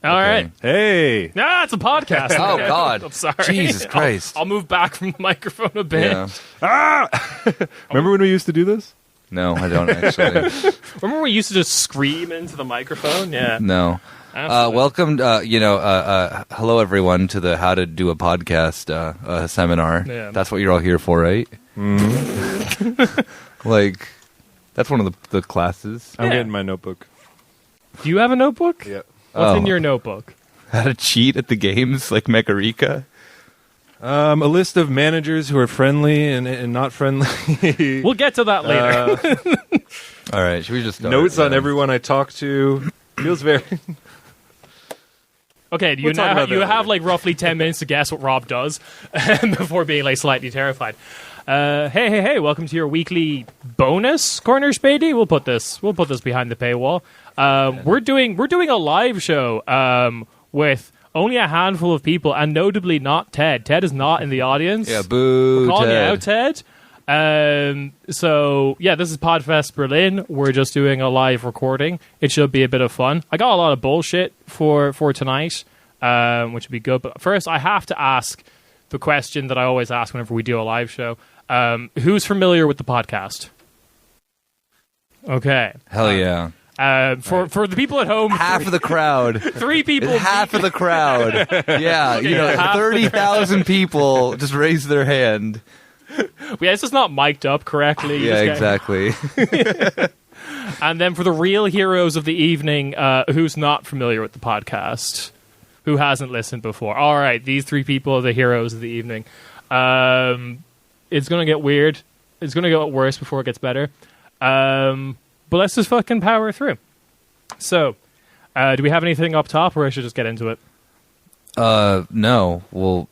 All right. Hey. Ah, it's a podcast. Oh, God. I'm sorry. Jesus Christ. I'll move back from the microphone a bit. Yeah. Remember when we used to do this? No, I don't actually. Remember when we used to just scream into the microphone? Yeah. No. Absolutely. Welcome, hello everyone to the How to Do a Podcast seminar. Yeah. That's what you're all here for, right? Like, that's one of the classes. I'm Yeah. getting my notebook. Do you have a notebook? Yep. What's in your notebook? How to cheat at the games, like Megarika. A list of managers who are friendly and not friendly. We'll get to that later. All right, should we just start? Notes on everyone I talk to. Feels very... Okay, We'll talk about that you later. have like roughly 10 minutes to guess what Rob does before being like slightly terrified. Hey, welcome to your weekly bonus corner, Späti. We'll put this behind the paywall. We're doing a live show with only a handful of people, and notably not Ted. Ted is not in the audience. Yeah, boo, We're calling you Ted. out, Ted. So yeah, this is Podfest Berlin. We're just doing a live recording. It should be a bit of fun. I got a lot of bullshit for tonight, which would be good. But first, I have to ask the question that I always ask whenever we do a live show. Who's familiar with the podcast? Okay. Hell yeah. For the people at home, Half of the crowd. three people. Half of the crowd. Yeah, half the 30,000 people just raise their hand. Yeah, it's just not mic'd up correctly. You Yeah, just get- exactly. And then for the real heroes of the evening, who's not familiar with the podcast, who hasn't listened before. All right, these three people are the heroes of the evening. It's going to get weird. It's going to get worse before it gets better. But let's just fucking power through. So, do we have anything up top, or I should just get into it? No. Well,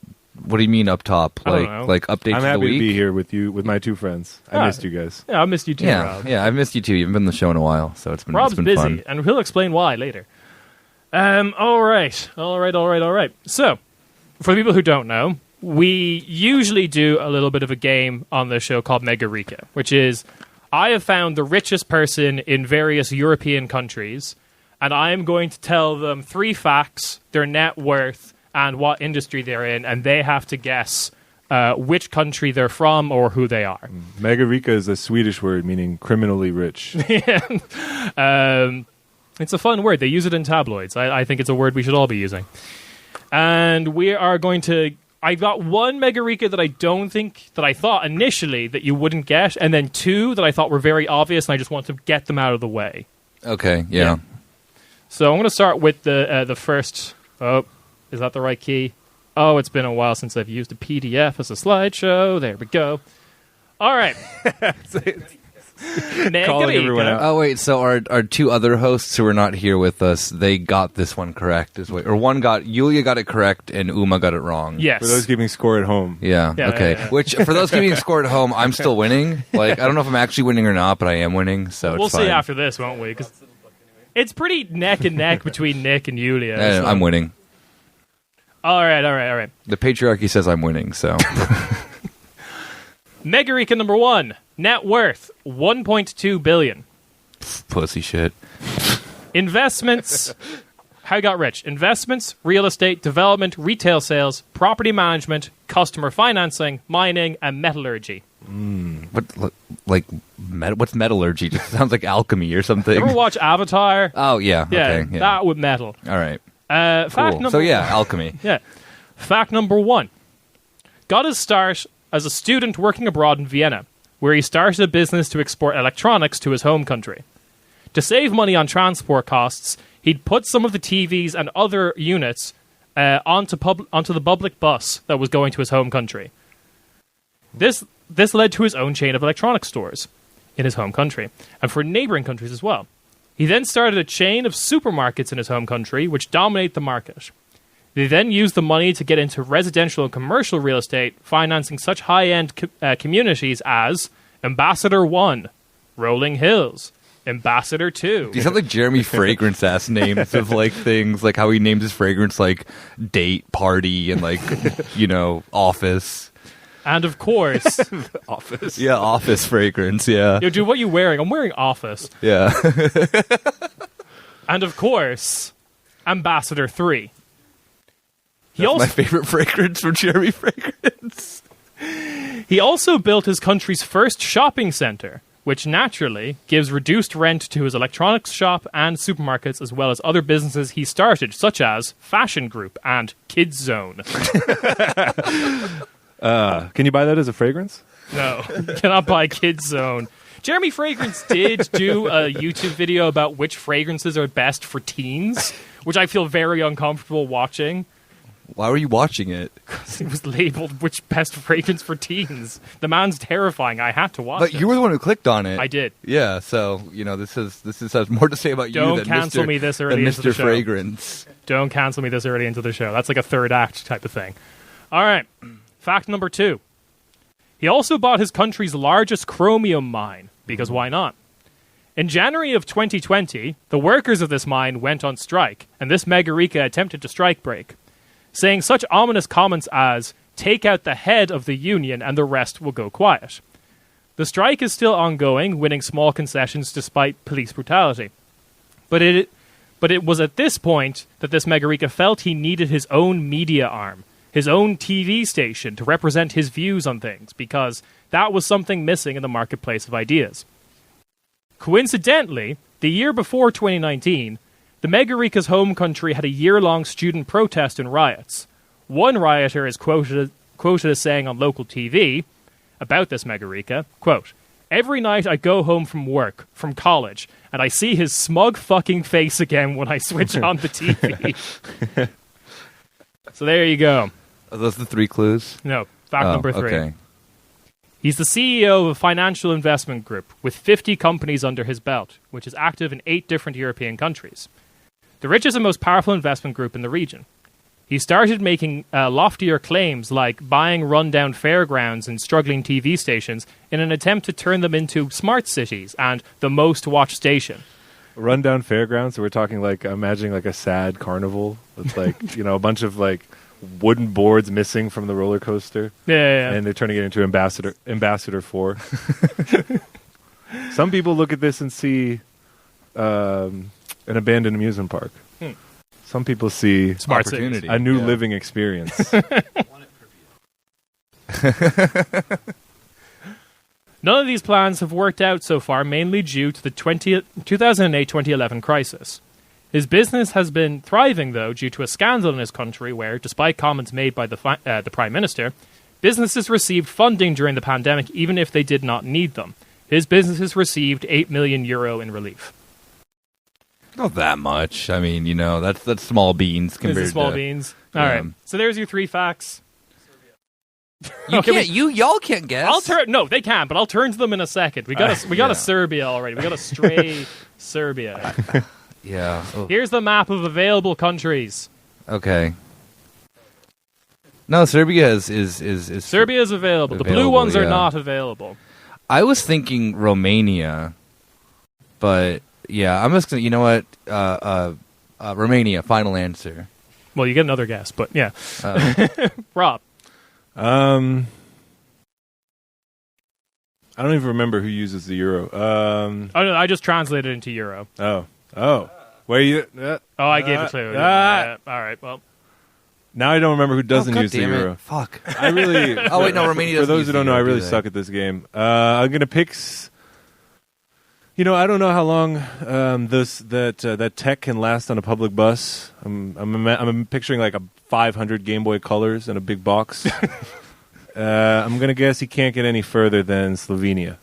what do you mean up top? I don't know. Like updates I'm of the happy week? to be here with you, with my two friends. I missed you guys. Yeah, I missed you too, Yeah, Rob. yeah, I've missed you too. You haven't been on the show in a while, so it's been Rob's it's been busy, fun. and he'll explain why later. All right. So, for the people who don't know, we usually do a little bit of a game on the show called Megarika, which is I have found the richest person in various European countries, and I am going to tell them 3 facts, their net worth, and what industry they're in, and they have to guess which country they're from or who they are. Megarika is a Swedish word meaning criminally rich. It's a fun word. They use it in tabloids. I think it's a word we should all be using. And we are going to... I got one Megarika that I thought initially that you wouldn't get, and then 2 that I thought were very obvious, and I just want to get them out of the way. Okay, yeah. So I'm going to start with the first... Oh, is that the right key? Oh, it's been a while since I've used a PDF as a slideshow. There we go. All right. Calling everyone out. Oh wait, so our 2 other hosts who are not here with us, they got this one correct as well. Or Yulia got it correct and Uma got it wrong. Yes. For those keeping score at home. Yeah, Yeah, okay. yeah. Which, for those keeping score at home, I'm still winning. Like, I don't know if I'm actually winning or not, but I am winning, so We'll it's fine. see after this, won't we? 'Cause it's pretty neck and neck between Nick and Yulia. so- I'm winning. All right. The patriarchy says I'm winning, so... Megarika number 1. Net worth, 1.2 billion. Pussy shit. Investments. How you got rich? Investments, real estate, development, retail sales, property management, customer financing, mining, and metallurgy. What's metallurgy? Just sounds like alchemy or something. Ever watch Avatar? Oh, yeah. Yeah, Okay, yeah. that with metal. All right. Fact Cool. number So, yeah, alchemy. Yeah. Fact number 1. Got his start as a student working abroad in Vienna, where he started a business to export electronics to his home country. To save money on transport costs, he'd put some of the TVs and other units onto the public bus that was going to his home country. This led to his own chain of electronics stores in his home country, and for neighboring countries as well. He then started a chain of supermarkets in his home country, which dominate the market. They then used the money to get into residential and commercial real estate, financing such high-end communities as Ambassador 1, Rolling Hills, Ambassador 2. You sound like Jeremy Fragrance-ass names of, like, things, like how he named his fragrance, like, date, party, and, like, office. And of course... Office. Yeah, office fragrance, yeah. Yo, dude, what are you wearing? I'm wearing Office. Yeah. And of course... Ambassador 3. That's my favorite fragrance from Jeremy Fragrance. He also built his country's first shopping center, which naturally gives reduced rent to his electronics shop and supermarkets, as well as other businesses he started, such as Fashion Group and Kids Zone. Can you buy that as a fragrance? No, you cannot buy Kids Zone. Jeremy Fragrance did do a YouTube video about which fragrances are best for teens, which I feel very uncomfortable watching. Why were you watching it? Because it was labeled which best fragrance for teens. The man's terrifying. I had to watch it. But you were the one who clicked on it. I did. Yeah, so, this has more to say about you Don't than cancel Mr. me this early than into the Mr. show. Fragrance. Don't cancel me this early into the show. That's like a third act type of thing. All right. Fact number 2. He also bought his country's largest chromium mine, because why not? In January of 2020, the workers of this mine went on strike, and this megarika attempted to strike break, saying such ominous comments as, "Take out the head of the union and the rest will go quiet." The strike is still ongoing, winning small concessions despite police brutality. But it was at this point that this megarika felt he needed his own media arm, his own TV station to represent his views on things, because that was something missing in the marketplace of ideas. Coincidentally, the year before 2019, the megarika's home country had a year-long student protest and riots. One rioter is quoted as saying on local TV about this megarika, quote, "Every night I go home from work, from college, and I see his smug fucking face again when I switch on the TV." So there you go. Are those the 3 clues? No, fact number 3. Okay. He's the CEO of a financial investment group with 50 companies under his belt, which is active in 8 different European countries. The richest and most powerful investment group in the region. He started making loftier claims like buying rundown fairgrounds and struggling TV stations in an attempt to turn them into smart cities and the most watched station. Rundown fairgrounds. So we're talking like imagining like a sad carnival with like a bunch of like wooden boards missing from the roller coaster. Yeah. And they're turning it into Ambassador 4. Some people look at this and see an abandoned amusement park. Some people see Smart opportunity. a new living experience. None of these plans have worked out so far, mainly due to the 2008-2011 crisis. His business has been thriving, though, due to a scandal in his country where, despite comments made by the Prime Minister, businesses received funding during the pandemic even if they did not need them. His businesses received €8 million in relief. Not that much. I mean, that's small beans compared This is small to... beans. All right. So there's your 3 facts. Y'all can't guess. No, they can, but I'll turn to them in a second. We got a Serbia already. We got a stray Serbia. Yeah. Oh. Here's the map of available countries. Okay. No, Serbia is Serbia is available. The blue ones are not available. I was thinking Romania, but yeah, I'm just gonna. You know what? Romania. Final answer. Well, you get another guess, but yeah. Rob. I don't even remember who uses the euro. No, I just translated it into euro. Oh. Where you? I gave a clue. All right. Well, now I don't remember who doesn't use the euro. Fuck. I really. Oh wait, no, Romania. For those who don't know, I really suck at this game. I'm gonna pick. I don't know how long that tech can last on a public bus. I'm picturing like a 500 Game Boy Colors in a big box. I'm gonna guess he can't get any further than Slovenia.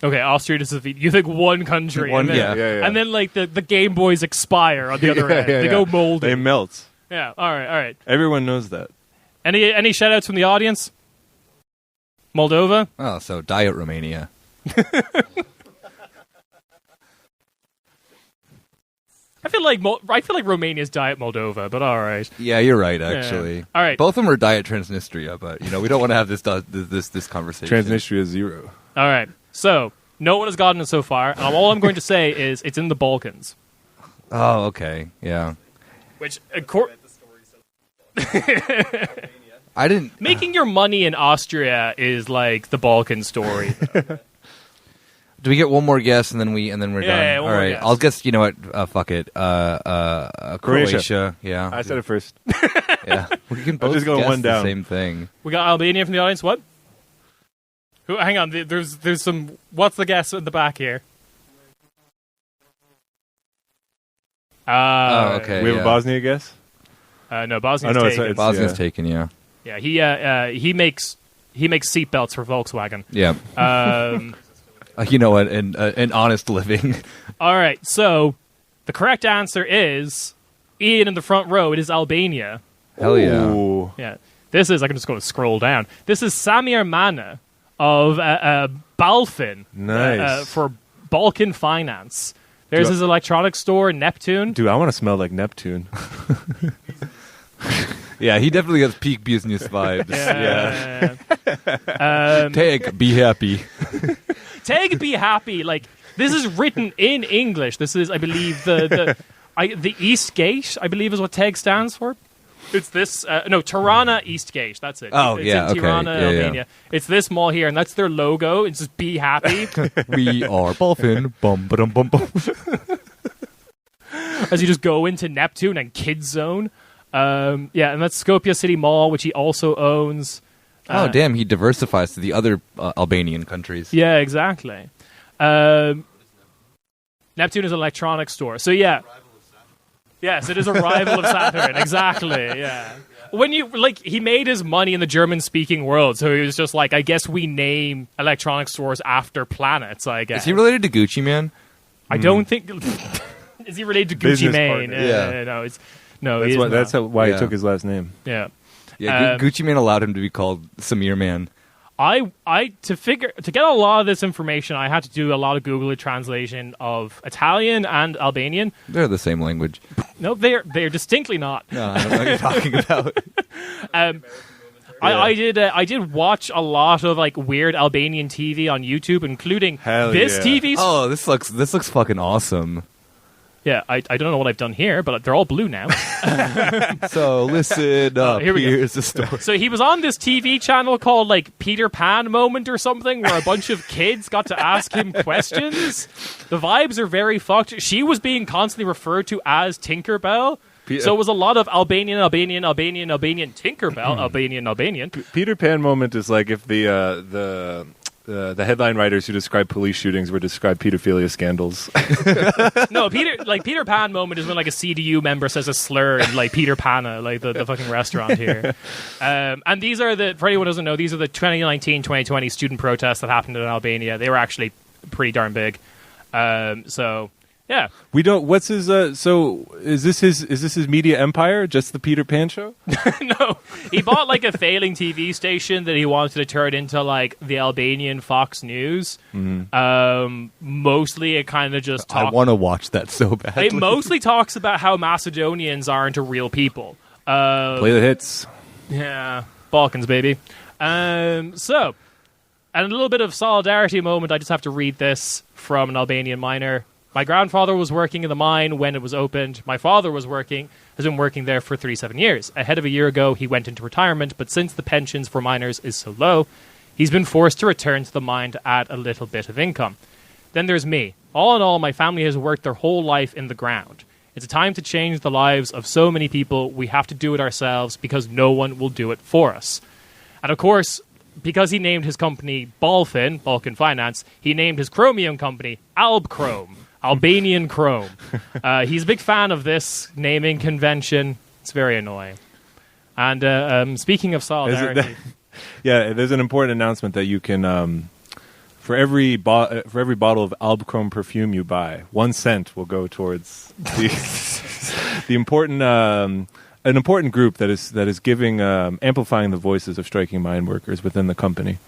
Okay, Austria to Slovenia. You think one country, and then like the Game Boys expire on the other end. They go moldy. They melt. Yeah. All right. Everyone knows that. Any shout outs from the audience? Moldova. Oh, so Diet Romania. I feel like Romania's Diet Moldova, but all right. Yeah, you're right. Actually, yeah. All right. Both of them are Diet Transnistria, but we don't want to have this conversation. Transnistria is 0. All right. So no one has gotten it so far. And all I'm going to say is it's in the Balkans. Oh, okay. Yeah. Which I didn't. Making your money in Austria is like the Balkan story. Do we get one more guess and then we're done? Yeah, all right. guess. I'll guess. You know what? Fuck it. Croatia. Yeah. I said it first. Yeah. We can both just going guess one down. the same thing. We got Albania from the audience. What? Who? Hang on. There's some. What's the guess in the back here? Okay. We have a Bosnia guess? No, Bosnia's taken. it's Bosnia's taken. Yeah. Yeah, he makes seatbelts for Volkswagen. Yeah. You know what? An honest living. All right, so the correct answer is Ian in the front row. It is Albania. Hell yeah. Ooh. Yeah, this is. I can just go and scroll down. This is Samir Mana of Balfin. Nice. For Balkan Finance. There's his electronics store, Neptune. Dude, I want to smell like Neptune. Yeah, he definitely has peak business vibes. Yeah. Take, be happy. Tag be happy. Like, this is written in English. This is, I believe, the East Gate, I believe, is what TAG stands for. It's this, Tirana East Gate. That's it. Oh, it's yeah, in Tirana, okay. Yeah, Albania. yeah. It's this mall here, and that's their logo. It's just be happy. We are Balfin. Bum, ba-dum, bum, bum. As you just go into Neptune and Kids Zone. And that's Skopje City Mall, which he also owns. Oh, damn, he diversifies to the other Albanian countries. Yeah, exactly. Neptune is an electronics store. So, yeah. Yes, it is a rival of Saturn. Exactly, yeah. When he made his money in the German-speaking world, so he was just like, I guess we name electronics stores after planets, I guess. Is he related to Gucci Mane? I don't think... Is he related to Gucci Business Mane? partner. No, he is That's not. why Yeah. he took his last name. Yeah. Yeah, Gucci Mane allowed him to be called Samir Man. To get a lot of this information, I had to do a lot of Google translation of Italian and Albanian. They're the same language. No, they're distinctly not. No, I don't know what you're talking about. I did watch a lot of like weird Albanian TV on YouTube, including Hell this yeah. TV. Oh, this looks fucking awesome. Yeah, I don't know what I've done here, but they're all blue now. So listen up. here we go. Here's the story. So he was on this TV channel called like Peter Pan Moment or something, where a bunch of kids got to ask him questions. The vibes are very fucked. She was being constantly referred to as Tinkerbell. So it was a lot of Albanian, Tinkerbell, Albanian. Peter Pan moment is like if the headline writers who describe police shootings were described pedophilia scandals. No, Peter Pan moment is when like a CDU member says a slur in like Peter Pana, like the fucking restaurant here. And these are for anyone who doesn't know, these are the 2019-2020 student protests that happened in Albania. They were actually pretty darn big. So yeah. We don't. What's his? So is this his media empire? Just the Peter Pan show? No, he bought like a failing TV station that he wanted to turn into like the Albanian Fox News. Mm-hmm. Mostly, it kind of just I want to watch that so badly. It mostly talks about how Macedonians aren't a real people. Play the hits. Yeah, Balkans, baby. So, and a little bit of solidarity moment. I just have to read this from an Albanian miner. My grandfather was working in the mine when it was opened. My father has been working there for 37 years. Ahead of a year ago, he went into retirement, but since the pensions for miners is so low, he's been forced to return to the mine to add a little bit of income. Then there's me. All in all, my family has worked their whole life in the ground. It's a time to change the lives of so many people. We have to do it ourselves because no one will do it for us. And of course, because he named his company Balfin, Balkan Finance, he named his chromium company Albchrome. Albanian Chrome. He's a big fan of this naming convention. It's very annoying. And speaking of solidarity, there's an important announcement that you can, for every bottle of Albchrome perfume you buy, 1 cent will go towards the important an important group that is giving amplifying the voices of striking mine workers within the company.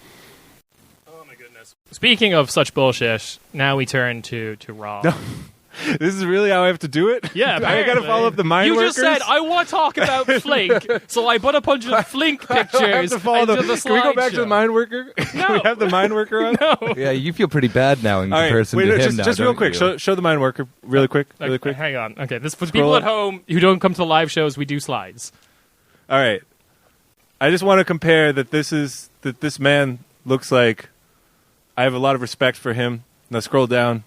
speaking of such bullshit, now we turn to Raw. This is really how I have to do it? Yeah, I got to follow up the mine workers? You just said, I want to talk about Flink, so I put a bunch of Flink pictures I have to follow into the Can we go back slideshow. to the mine worker? No. Can we have the mine worker on? No. Yeah, you feel pretty bad now in comparison to him now. Just real don't quick. you? Show the mine worker really quick. Really quick. Hang on. Okay, this for Scroll people up. at home who don't come to the live shows, we do slides. All right. I just want to compare that this man looks like I have a lot of respect for him. Now scroll down.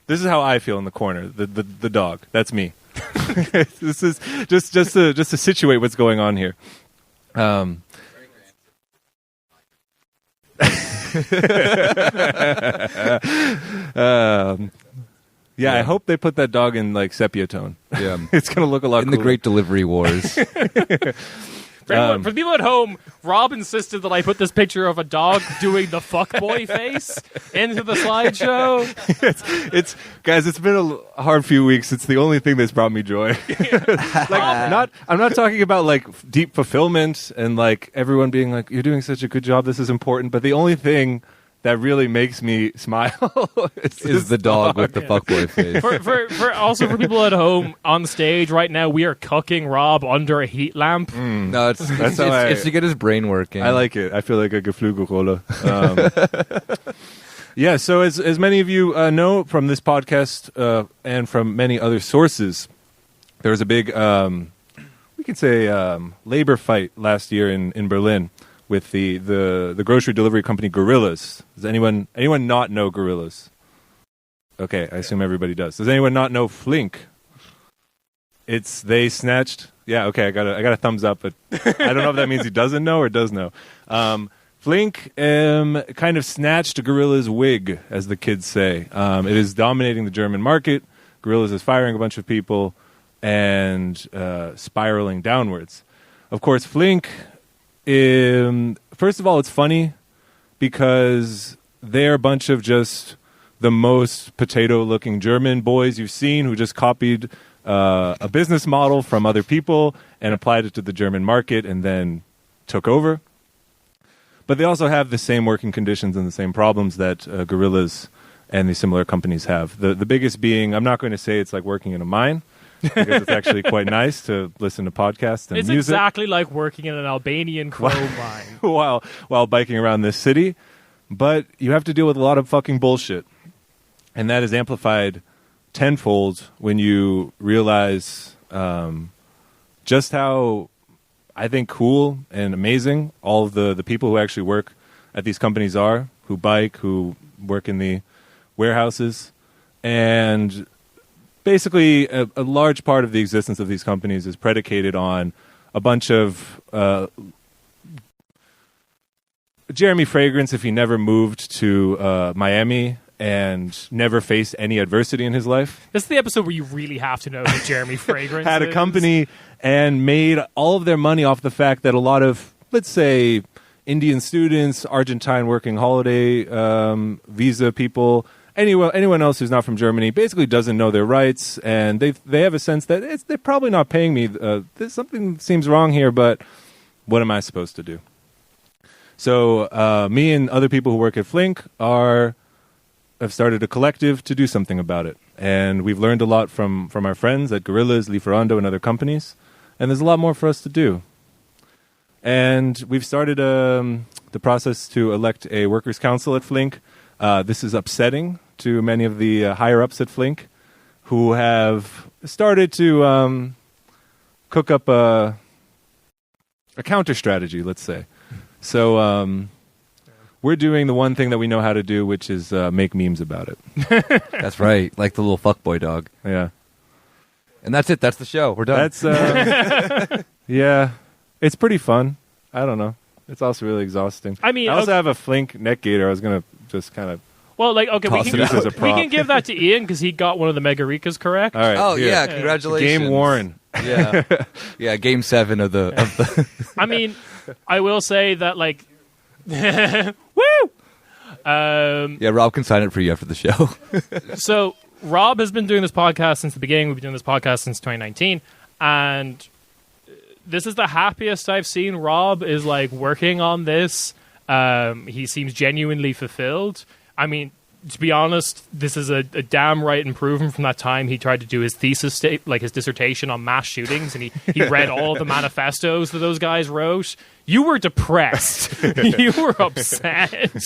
This is how I feel in the corner. The dog. That's me. This is just to situate what's going on here. Yeah, I hope they put that dog in like sepia tone. Yeah, it's gonna look a lot in cooler. the Great Delivery Wars. For the people at home, Rob insisted that I put this picture of a dog doing the fuckboy face into the slideshow. It's guys, it's been a hard few weeks. It's the only thing that's brought me joy. I'm not talking about like deep fulfillment and like everyone being like, "You're doing such a good job. This is important." But the only thing that really makes me smile is the dog with the fuckboy face. For people at home on stage right now, we are cucking Rob under a heat lamp. No, it's to get his brain working. I like it. I feel like a geflugelrolle. Yeah, so as many of you know from this podcast and from many other sources, there was a big, we could say, labor fight last year in Berlin with the grocery delivery company Gorillas. Does anyone not know Gorillas? Okay, I assume everybody does. Does anyone not know Flink? They snatched. Yeah, okay, I got a thumbs up, but I don't know if that means he doesn't know or does know. Flink kind of snatched Gorilla's wig, as the kids say. It is dominating the German market. Gorillas is firing a bunch of people and spiraling downwards. Of course, Flink. First of all, it's funny because they're a bunch of just the most potato-looking German boys you've seen who just copied a business model from other people and applied it to the German market and then took over. But they also have the same working conditions and the same problems that Gorillas and these similar companies have. The biggest being, I'm not going to say it's like working in a mine, because it's actually quite nice to listen to podcasts and it's music. It's exactly like working in an Albanian chrome mine. while biking around this city. But you have to deal with a lot of fucking bullshit. And that is amplified tenfold when you realize just how, I think, cool and amazing all of the people who actually work at these companies are, who bike, who work in the warehouses. And basically, a large part of the existence of these companies is predicated on a bunch of Jeremy Fragrance, if he never moved to Miami and never faced any adversity in his life. This is the episode where you really have to know who Jeremy Fragrance had is. A company and made all of their money off the fact that a lot of, let's say, Indian students, Argentine working holiday visa people, anyone else who's not from Germany basically doesn't know their rights, and they have a sense that they're probably not paying me. Something seems wrong here, but what am I supposed to do? So me and other people who work at Flink have started a collective to do something about it, and we've learned a lot from our friends at Gorillas, Lieferando, and other companies, and there's a lot more for us to do. And we've started the process to elect a workers' council at Flink. This is upsetting to many of the higher-ups at Flink, who have started to cook up a counter strategy, let's say. So we're doing the one thing that we know how to do, which is make memes about it. That's right, like the little fuckboy dog. Yeah. And that's it. That's the show. We're done. That's yeah. It's pretty fun. I don't know. It's also really exhausting. I mean, I also have a Flink neck gaiter. I was going to just kind of... Well, like, okay, we toss it as a prop. can give that to Ian because he got one of the megarikas correct. All right. Oh, here. yeah. Congratulations. Game Warren. Yeah. Yeah, game 7 of the... I mean, I will say that, like... Woo! Yeah, Rob can sign it for you after the show. So, Rob has been doing this podcast since the beginning. We've been doing this podcast since 2019. And this is the happiest I've seen Rob is, like, working on this. He seems genuinely fulfilled. I mean, to be honest, this is a damn right improvement from that time he tried to do his thesis, like his dissertation on mass shootings, and he read all the manifestos that those guys wrote. You were depressed. You were upset.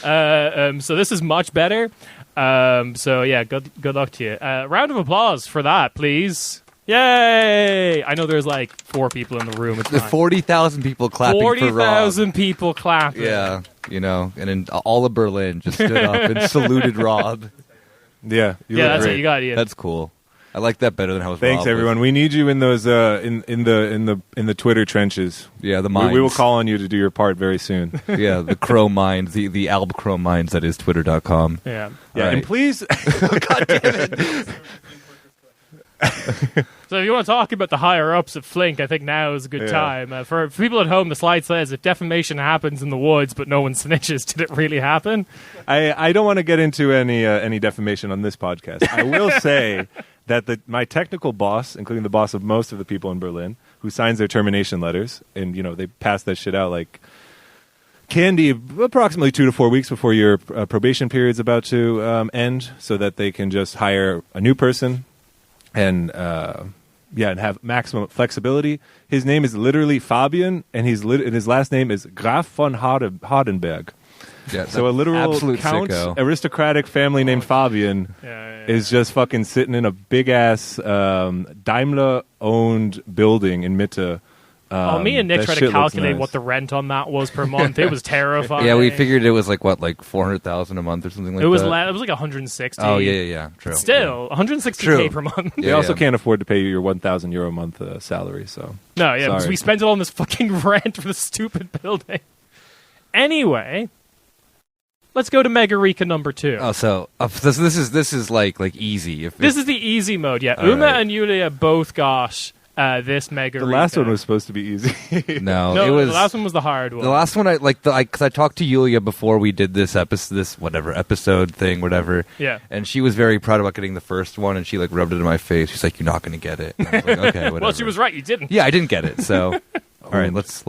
So this is much better. So yeah, good luck to you. Round of applause for that, please. Yay! I know there's like 4 people in the room. It's There's fine. 40,000 people clapping for Rob. 40,000 people clapping. Yeah, and in all of Berlin just stood up and saluted Rob. Yeah, you Yeah, look that's great. it. You got it. That's cool. I like that better than how it was. Thanks, Rob everyone. We need you in those in the Twitter trenches. Yeah, the mines. We will call on you to do your part very soon. Yeah, the Crow Mines, the Alb Crow Mines. That is Twitter.com. Yeah. Yeah, Right. and please, God damn it! So if you want to talk about the higher ups at Flink, I think now is a good Yeah. time. For people at home, the slide says if defamation happens in the woods but no one snitches, did it really happen? I don't want to get into any defamation on this podcast. I will say that my technical boss, including the boss of most of the people in Berlin, who signs their termination letters, and they pass that shit out like candy approximately 2 to 4 weeks before your probation period's about to end, so that they can just hire a new person and and have maximum flexibility. His name is literally Fabian, and and his last name is Graf von Hardenberg. Yeah, So a literal absolute count, sicko. aristocratic family named Fabian is just fucking sitting in a big ass Daimler-owned building in Mitte. Me and Nick that tried shit to calculate looks nice. what the rent on that was per month. It was terrifying. Yeah, we figured it was like 400,000 a month or something like it was that. it was like 160. Oh yeah, true. Still, 160k True. per month. They Yeah, also yeah. can't afford to pay you your €1,000 a month salary. So No, yeah, because Sorry. we spent it all on this fucking rent for the stupid building. Anyway, let's go to Megarika number 2. Oh, so this is like easy. This is the easy mode. Yeah, All Uma right. and Yulia both got this Megarika. the last one was supposed to be easy. no, no. it was The last one was the hard one. the last one. Because I talked to Yulia before we did this episode thing, whatever. Yeah. And she was very proud about getting the first one, and she rubbed it in my face. She's like, "You're not going to get it." And I was like, okay, whatever. Well, she was right. You didn't. Yeah, I didn't get it. So, all right, let's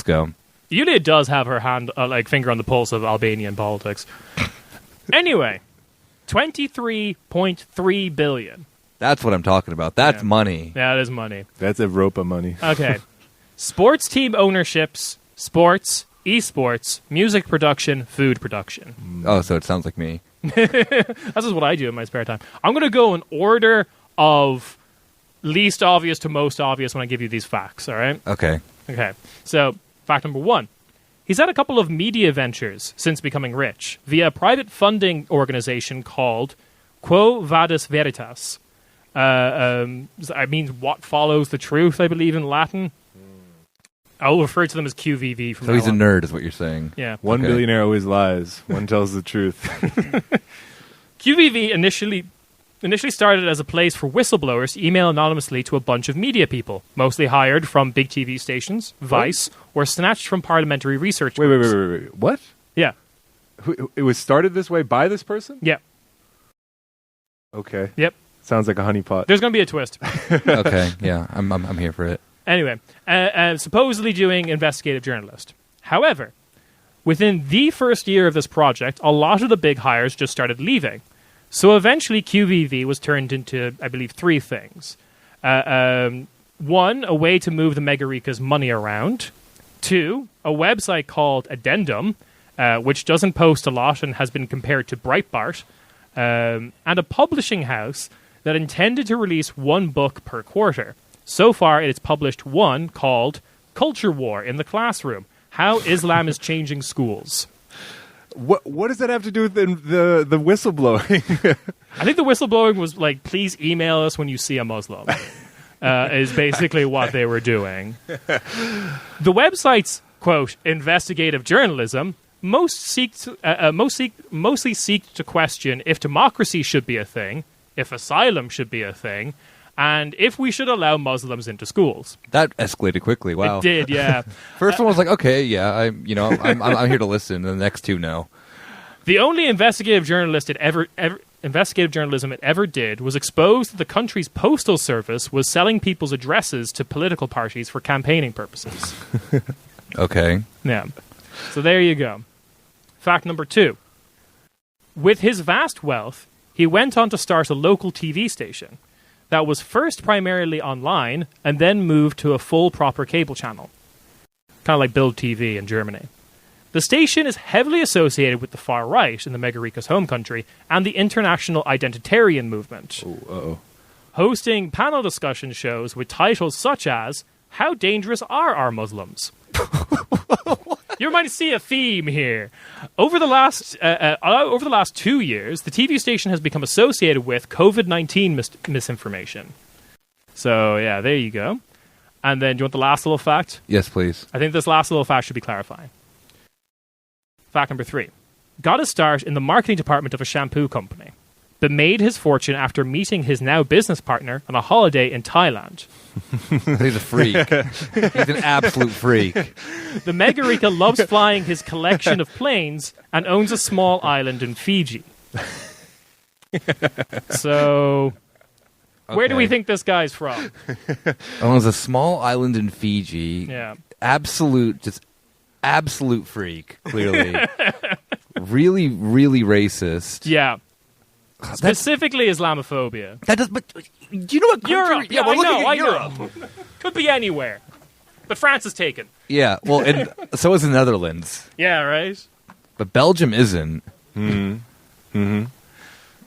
go. Yulia does have her hand, finger on the pulse of Albanian politics. Anyway, 23.3 billion. That's what I'm talking about. That's Yeah. money. Yeah, that is money. That's Europa money. Okay. Sports team ownerships, sports, esports, music production, food production. Oh, so it sounds like me. This is what I do in my spare time. I'm going to go in order of least obvious to most obvious when I give you these facts, all right? Okay. Okay. So, fact number 1. He's had a couple of media ventures since becoming rich via a private funding organization called Quo Vadis Veritas. I mean, what follows the truth, I believe, in Latin. I'll refer to them as QVV from So now he's a on. nerd, is what you're saying. Yeah. One Okay. billionaire always lies. One tells the truth. QVV initially started as a place for whistleblowers to email anonymously to a bunch of media people, mostly hired from big TV stations, Vice, or snatched from parliamentary research Wait. groups. What? Yeah. It was started this way by this person? Yeah. Okay. Yep. Sounds like a honeypot. There's going to be a twist. Okay, yeah, I'm here for it. Anyway, supposedly doing investigative journalist. However, within the first year of this project, a lot of the big hires just started leaving. So eventually QVV was turned into, I believe, 3 things. 1, a way to move the Megarika's money around. 2, a website called Addendum, which doesn't post a lot and has been compared to Breitbart. And a publishing house that intended to release 1 book per quarter. So far, it's published 1 called Culture War in the Classroom, How Islam is Changing Schools. What does that have to do with the whistleblowing? I think the whistleblowing was like, please email us when you see a Muslim, is basically what they were doing. The website's, quote, investigative journalism mostly seek to question if democracy should be a thing, if asylum should be a thing, and if we should allow Muslims into schools. That escalated quickly. Wow. It did, yeah. First one was like, okay, yeah, I'm here to listen. And the next 2, no. The only investigative journalism it ever did was expose that the country's postal service was selling people's addresses to political parties for campaigning purposes. Okay. Yeah. So there you go. Fact number 2. With his vast wealth, he went on to start a local TV station that was first primarily online and then moved to a full proper cable channel. Kind of like Bild TV in Germany. The station is heavily associated with the far right in the Megarika's home country and the international identitarian movement. Uh-oh. hosting panel discussion shows with titles such as "How Dangerous Are Our Muslims?" You might see a theme here. Over the last 2 years, the TV station has become associated with COVID-19 misinformation. So, yeah, there you go. And then, do you want the last little fact? Yes, please. I think this last little fact should be clarifying. Fact number 3. Got his start in the marketing department of a shampoo company, but made his fortune after meeting his now business partner on a holiday in Thailand. He's a freak. He's an absolute freak. The Megarika loves flying his collection of planes and owns a small island in Fiji. So, where do we think this guy's from? Owns a small island in Fiji. Yeah. Absolute freak, clearly. Really, really racist. Yeah. Specifically Islamophobia. That does, but do you know what country? Europe. Yeah, we're looking at Europe. I know. Could be anywhere. But France is taken. Yeah, well, and so is the Netherlands. Yeah, right? But Belgium isn't.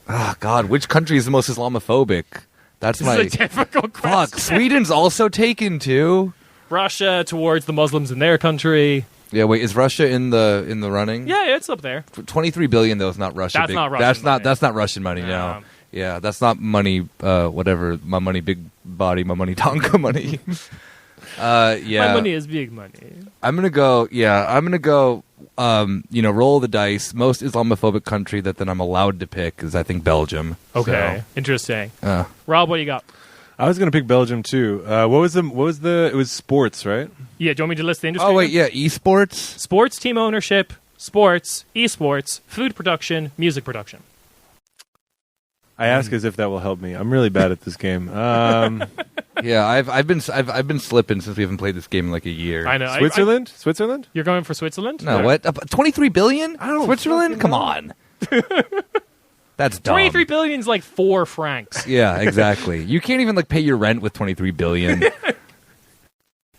Oh, God, which country is the most Islamophobic? That's This is a difficult question. Fuck, Sweden's also taken, too? Russia towards the Muslims in their country. Yeah, wait, is Russia in the running? Yeah, it's up there. 23 billion though is not Russia. That's not Russian money. That's not Russian money. No. Yeah, that's not money. Whatever. My money, big body. My money, Tonka money. Yeah. My money is big money. I'm gonna go. Yeah, I'm gonna go. Roll the dice. Most Islamophobic country that then I'm allowed to pick is I think Belgium. Okay, interesting. So, Rob, what do you got? I was going to pick Belgium too. What was the? It was sports, right? Yeah, do you want me to list the industry? oh wait, yeah, esports. Sports, team ownership, sports, esports, food production, music production. I ask as if that will help me. I'm really bad at this game. Yeah, I've been slipping since we haven't played this game in like a year. I know. Switzerland? Switzerland? You're going for Switzerland? No, what? 23 billion? I don't Switzerland? fucking Come know. on. That's dumb. 23 billion is like 4 francs. Yeah, exactly. You can't even like pay your rent with 23 billion.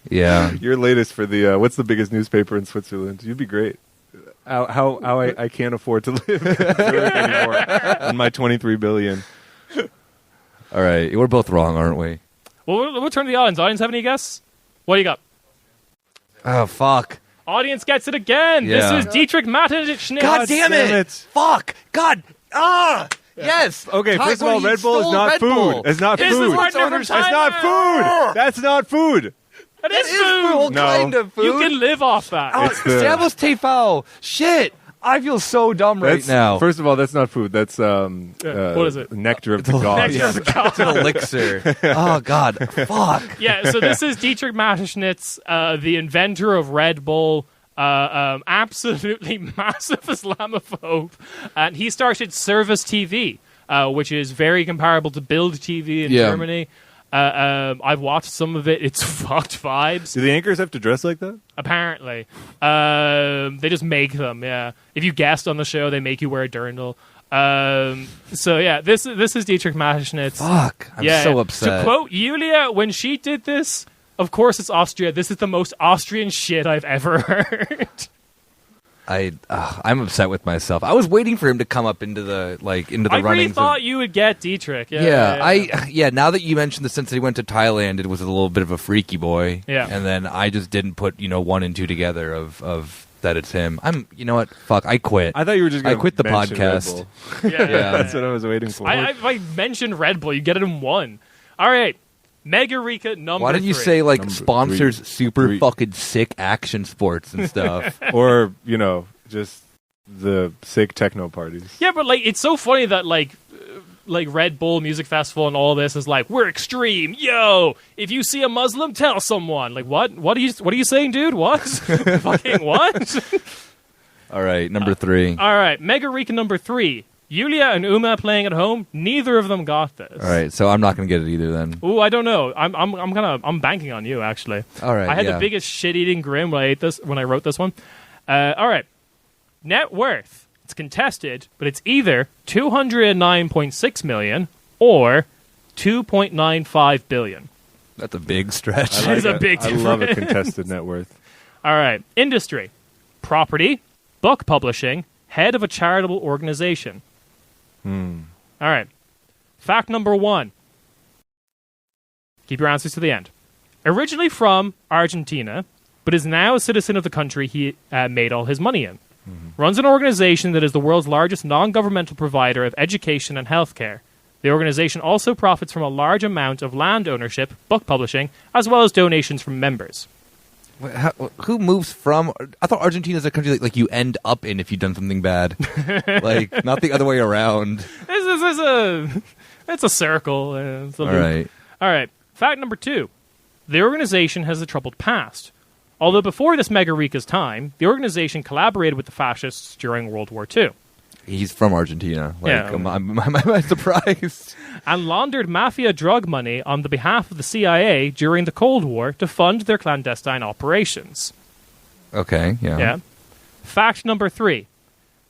Yeah. Your latest for the what's the biggest newspaper in Switzerland? You'd be great. How I can't afford to live in Zurich anymore on my 23 billion. All right, we're both wrong, aren't we? Well, we'll turn to the audience. Audience, have any guess? What do you got? Oh fuck! Audience gets it again. Yeah. This is Dietrich Mateschitz. God damn it! Fuck! God! Yes. Okay, first of all, Red Bull is not food. It's not This is food. partner from It's not China. food. That's not food. That is food. Well, No. kind of food. You can live off that. It's the- Servus TV. Shit! I feel so dumb right That's, now. First of all, that's not food. That's what is it? Nectar of the gods. Nectar of the gods. It's an elixir. Oh God! Fuck! Yeah, so this is Dietrich Mateschitz, the inventor of Red Bull, absolutely massive Islamophobe, and he started Service TV, which is very comparable to Build TV in Germany. I've watched some of it. It's fucked vibes. Do the anchors have to dress like that? Apparently, they just make them. Yeah, if you guest on the show, they make you wear a dirndl. So yeah, this is Dietrich Mateschitz. Fuck! I'm so upset. To quote Julia, when she did this, of course it's Austria. This is the most Austrian shit I've ever heard. I'm upset with myself. I was waiting for him to come up into the runnings. I really thought you would get Dietrich. Yeah. Now that you mentioned the sense that he went to Thailand, it was a little bit of a freaky boy. Yeah. And then I just didn't put 1 and 2 together of that it's him. You know what? Fuck. I quit. I thought you were just. I Gonna quit the mention Red podcast. Bull. Yeah. That's what I was waiting for. If I mentioned Red Bull, you get it in 1. All right. Megarika number 3. Why didn't you say like Number sponsors 3. super 3. fucking sick action sports and stuff? Or just the sick techno parties. Yeah, but like it's so funny that like Red Bull Music Festival and all this is like, we're extreme. Yo, if you see a Muslim, tell someone. Like what? What are you saying, dude? What? Fucking what? All right, number 3. All right, Megarika number 3. Yulia and Uma playing at home. Neither of them got this. All right, so I'm not going to get it either then. Ooh, I don't know. I'm banking on you actually. All right, I had yeah. the biggest shit-eating grin when I wrote this one. All right. Net worth. It's contested, but it's either 209.6 million or 2.95 billion. That's a big stretch. That is a big I love a difference. contested net worth. All right. Industry. Property, book publishing, head of a charitable organization. All right. Fact number 1. Keep your answers to the end. Originally from Argentina, but is now a citizen of the country he made all his money in. Runs an organization that is the world's largest non-governmental provider of education and healthcare. The organization also profits from a large amount of land ownership, book publishing, as well as donations from members. Wait, who moves from? I thought Argentina is a country like you end up in if you've done something bad, like not the other way around. It's a circle. It's a loop. All right. Fact number 2: the organization has a troubled past. Although before this megarika's time, the organization collaborated with the fascists during World War II. He's from Argentina. Like, Yeah. I'm surprised. And laundered mafia drug money on the behalf of the CIA during the Cold War to fund their clandestine operations. Okay, yeah. Fact number 3.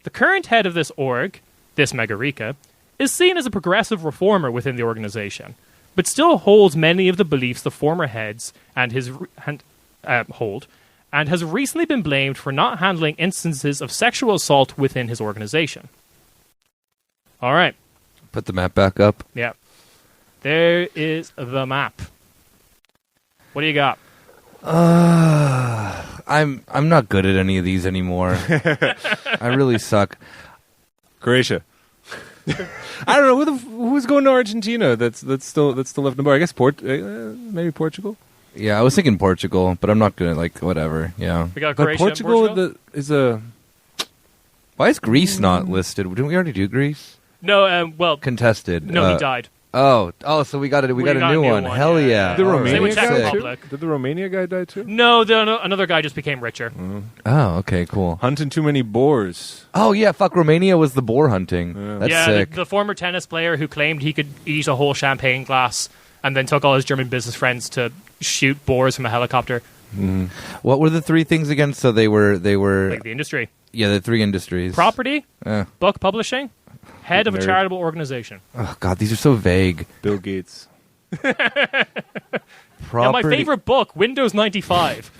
The current head of this org, this megarika, is seen as a progressive reformer within the organization, but still holds many of the beliefs the former heads hold, and has recently been blamed for not handling instances of sexual assault within his organization. All right. Put the map back up. Yeah. There is the map. What do you got? I'm not good at any of these anymore. I really suck. Croatia. I don't know who's going to Argentina. That's still left in the bar. I guess maybe Portugal. Yeah, I was thinking Portugal, but I'm not gonna whatever. Yeah. We got But Croatia and Portugal is a. Why is Greece not listed? Didn't we already do Greece? No, well, Contested. no, he died. Oh, so we got a new one. Hell yeah! The Same Romania with Czech guy Republic. too? Did the Romania guy die too? No, another guy just became richer. Oh, okay, cool. Hunting too many boars. Oh yeah, fuck. Romania was the boar hunting. Yeah. That's yeah, sick. the former tennis player who claimed he could eat a whole champagne glass and then took all his German business friends to shoot boars from a helicopter. What were the 3 things again? So they were Like the industry. yeah, the 3 industries. Property, Uh, book publishing, head of a Nerd. charitable organization. oh god, these are so vague. Bill Gates. Yeah, Property. my favorite book, Windows 95.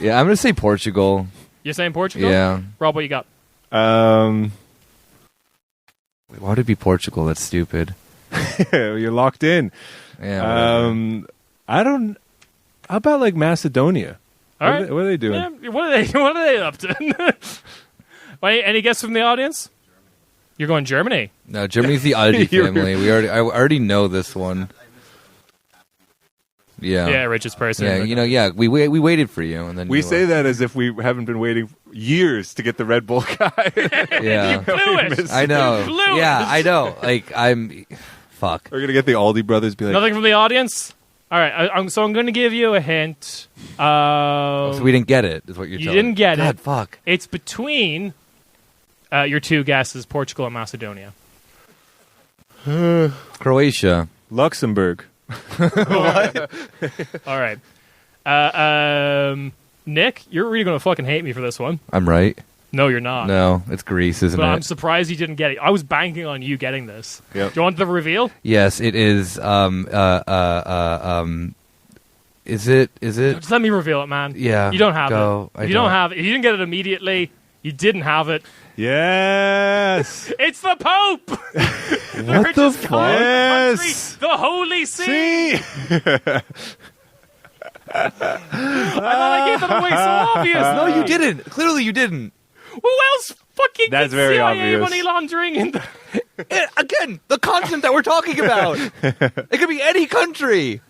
Yeah, I'm gonna say Portugal. You're saying Portugal? Yeah. Rob, what you got? Wait, why would it be Portugal? That's stupid. You're locked in. Yeah. whatever. I don't. How about like Macedonia? All right. What are they doing? Yeah, what are they up to? Wait, any guess from the audience? You're going Germany. No, Germany's the oddity family. I already know this one. Yeah. Yeah, richest person. Yeah, we waited for you, and then We you say that as if we haven't been waiting years to get the Red Bull guy. Yeah, Blew it. I know. Blew Yeah, it. I know. Like fuck. We're gonna get the Aldi brothers. Be like, Nothing from the audience? All right, I'm going to give you a hint. So we didn't get it. Is what you're You telling didn't me. get God, it. fuck. It's between your 2 guesses, Portugal and Macedonia. Croatia. Luxembourg. All right. Nick, you're really going to fucking hate me for this one. I'm right. No, you're not. No, it's Greece, isn't But it? I'm surprised you didn't get it. I was banking on you getting this. Yep. Do you want the reveal? Yes, it is. Is it? Just let me reveal it, man. Yeah. You don't have go. it. You don't have it. If you didn't get it immediately, you didn't have it. Yes. It's the Pope! What the richest guy in the country, Yes. the Holy See! See. I thought I gave that away so obvious. No, you didn't. Clearly, you didn't. Who else fucking That's gets very CIA obvious. money laundering in the... Again, the continent that we're talking about. It could be any country.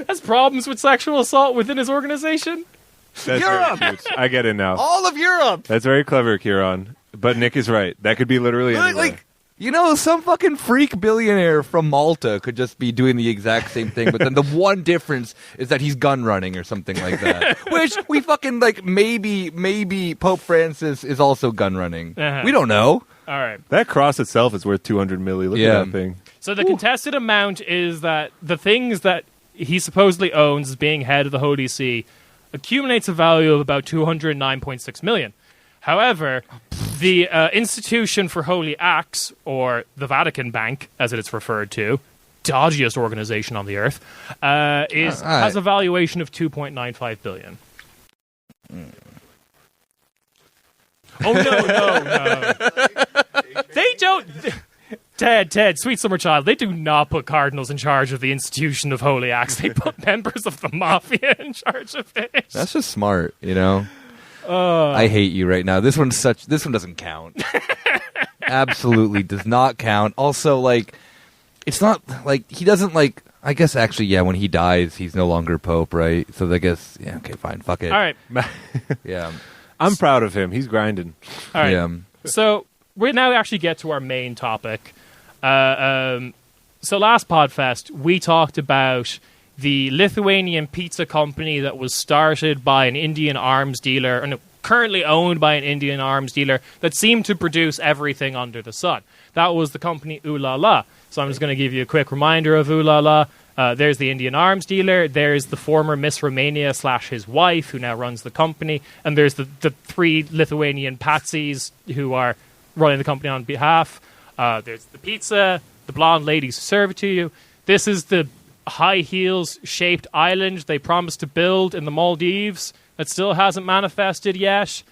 has problems with sexual assault within his organization? That's Europe. very cute. I get it now. All of Europe. That's very clever, Ciarán. But Nick is right. That could be literally anywhere. Some fucking freak billionaire from Malta could just be doing the exact same thing, but then the one difference is that he's gun running or something like that. Which we fucking maybe Pope Francis is also gun running. Uh-huh. We don't know. All right. That cross itself is worth 200 milli. Look Yeah. at that thing. So the contested amount is that the things that he supposedly owns as being head of the Holy See accumulates a value of about 209.6 million. However, the Institution for Holy Acts, or the Vatican Bank, as it is referred to, dodgiest organization on the earth, has a valuation of 2.95 billion. Oh, no. They don't... Ted, sweet summer child, they do not put cardinals in charge of the institution of holy acts. They put members of the mafia in charge of it. That's just smart, you know? I hate you right now. This one doesn't count. Absolutely does not count. Also, like, it's not, like, he doesn't, like, I guess actually, yeah, when he dies, he's no longer Pope, right? So I guess, yeah, okay, fine, fuck it. All right. Yeah. I'm proud of him. He's grinding. All right. Yeah. So we now actually get to our main topic. So last Podfest, we talked about the Lithuanian pizza company that was started by an Indian arms dealer, and currently owned by an Indian arms dealer, that seemed to produce everything under the sun. That was the company Ooh La La. So I'm just going to give you a quick reminder of Ooh La La. There's the Indian arms dealer, there's the former Miss Romania / his wife, who now runs the company, and there's the 3 Lithuanian patsies who are running the company on behalf. There's the pizza, the blonde ladies who serve it to you. This is the high heels shaped island they promised to build in the Maldives that still hasn't manifested yet.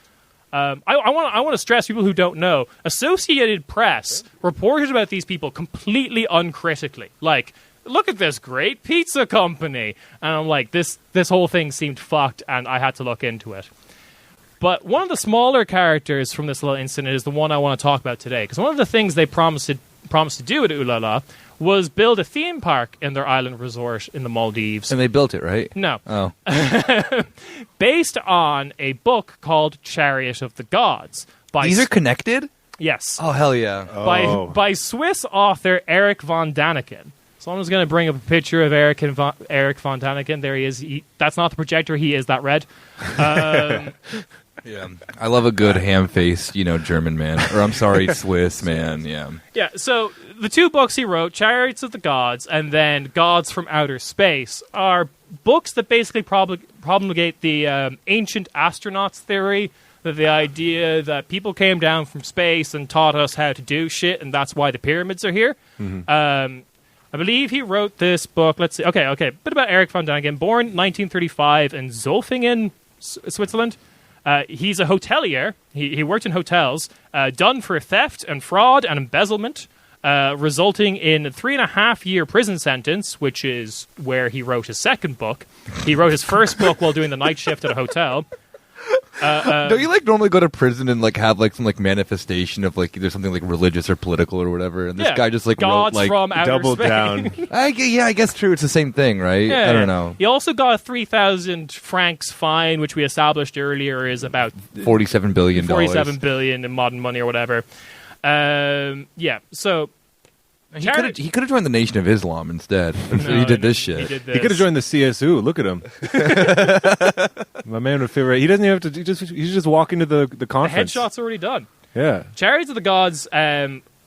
I want to stress, people who don't know, Associated Press reported about these people completely uncritically. Like, look at this great pizza company. And I'm like, this whole thing seemed fucked, and I had to look into it. But one of the smaller characters from this little incident is the one I want to talk about today. Because one of the things they promised to do at Ooh La La was build a theme park in their island resort in the Maldives. And they built it, right? No. Oh. Based on a book called Chariot of the Gods. These are connected? Yes. Oh, hell yeah. By Swiss author Eric von Daniken. So I'm just going to bring up a picture of Eric von Daniken. There he is. That's not the projector. He is that red. Yeah, I love a good ham-faced, German man. Or I'm sorry, Swiss man, yeah. Yeah, so the 2 books he wrote, Chariots of the Gods and then Gods from Outer Space, are books that basically promulgate the ancient astronauts theory, that the idea that people came down from space and taught us how to do shit, and that's why the pyramids are here. Mm-hmm. I believe he wrote this book, let's see, okay, a bit about Eric von Daniken, born 1935 in Zolfingen, Switzerland. He's a hotelier. He worked in hotels, done for theft and fraud and embezzlement, resulting in a 3.5-year prison sentence, which is where he wrote his second book. He wrote his first book while doing the night shift at a hotel. Don't you normally go to prison and have some manifestation of there's something religious or political or whatever, and this guy just Gods wrote from outer double space. down. I guess true. It's the same thing, right? Yeah, I don't know. He also got a 3,000 francs fine, which we established earlier is about $47 billion. $47 billion in modern money or whatever. So he could have joined the Nation of Islam instead. He did this shit. He could have joined the CSU. Look at him. My man would fit right. He doesn't even have to. He's just walking to the conference. The headshot's already done. Yeah. Chariots of the Gods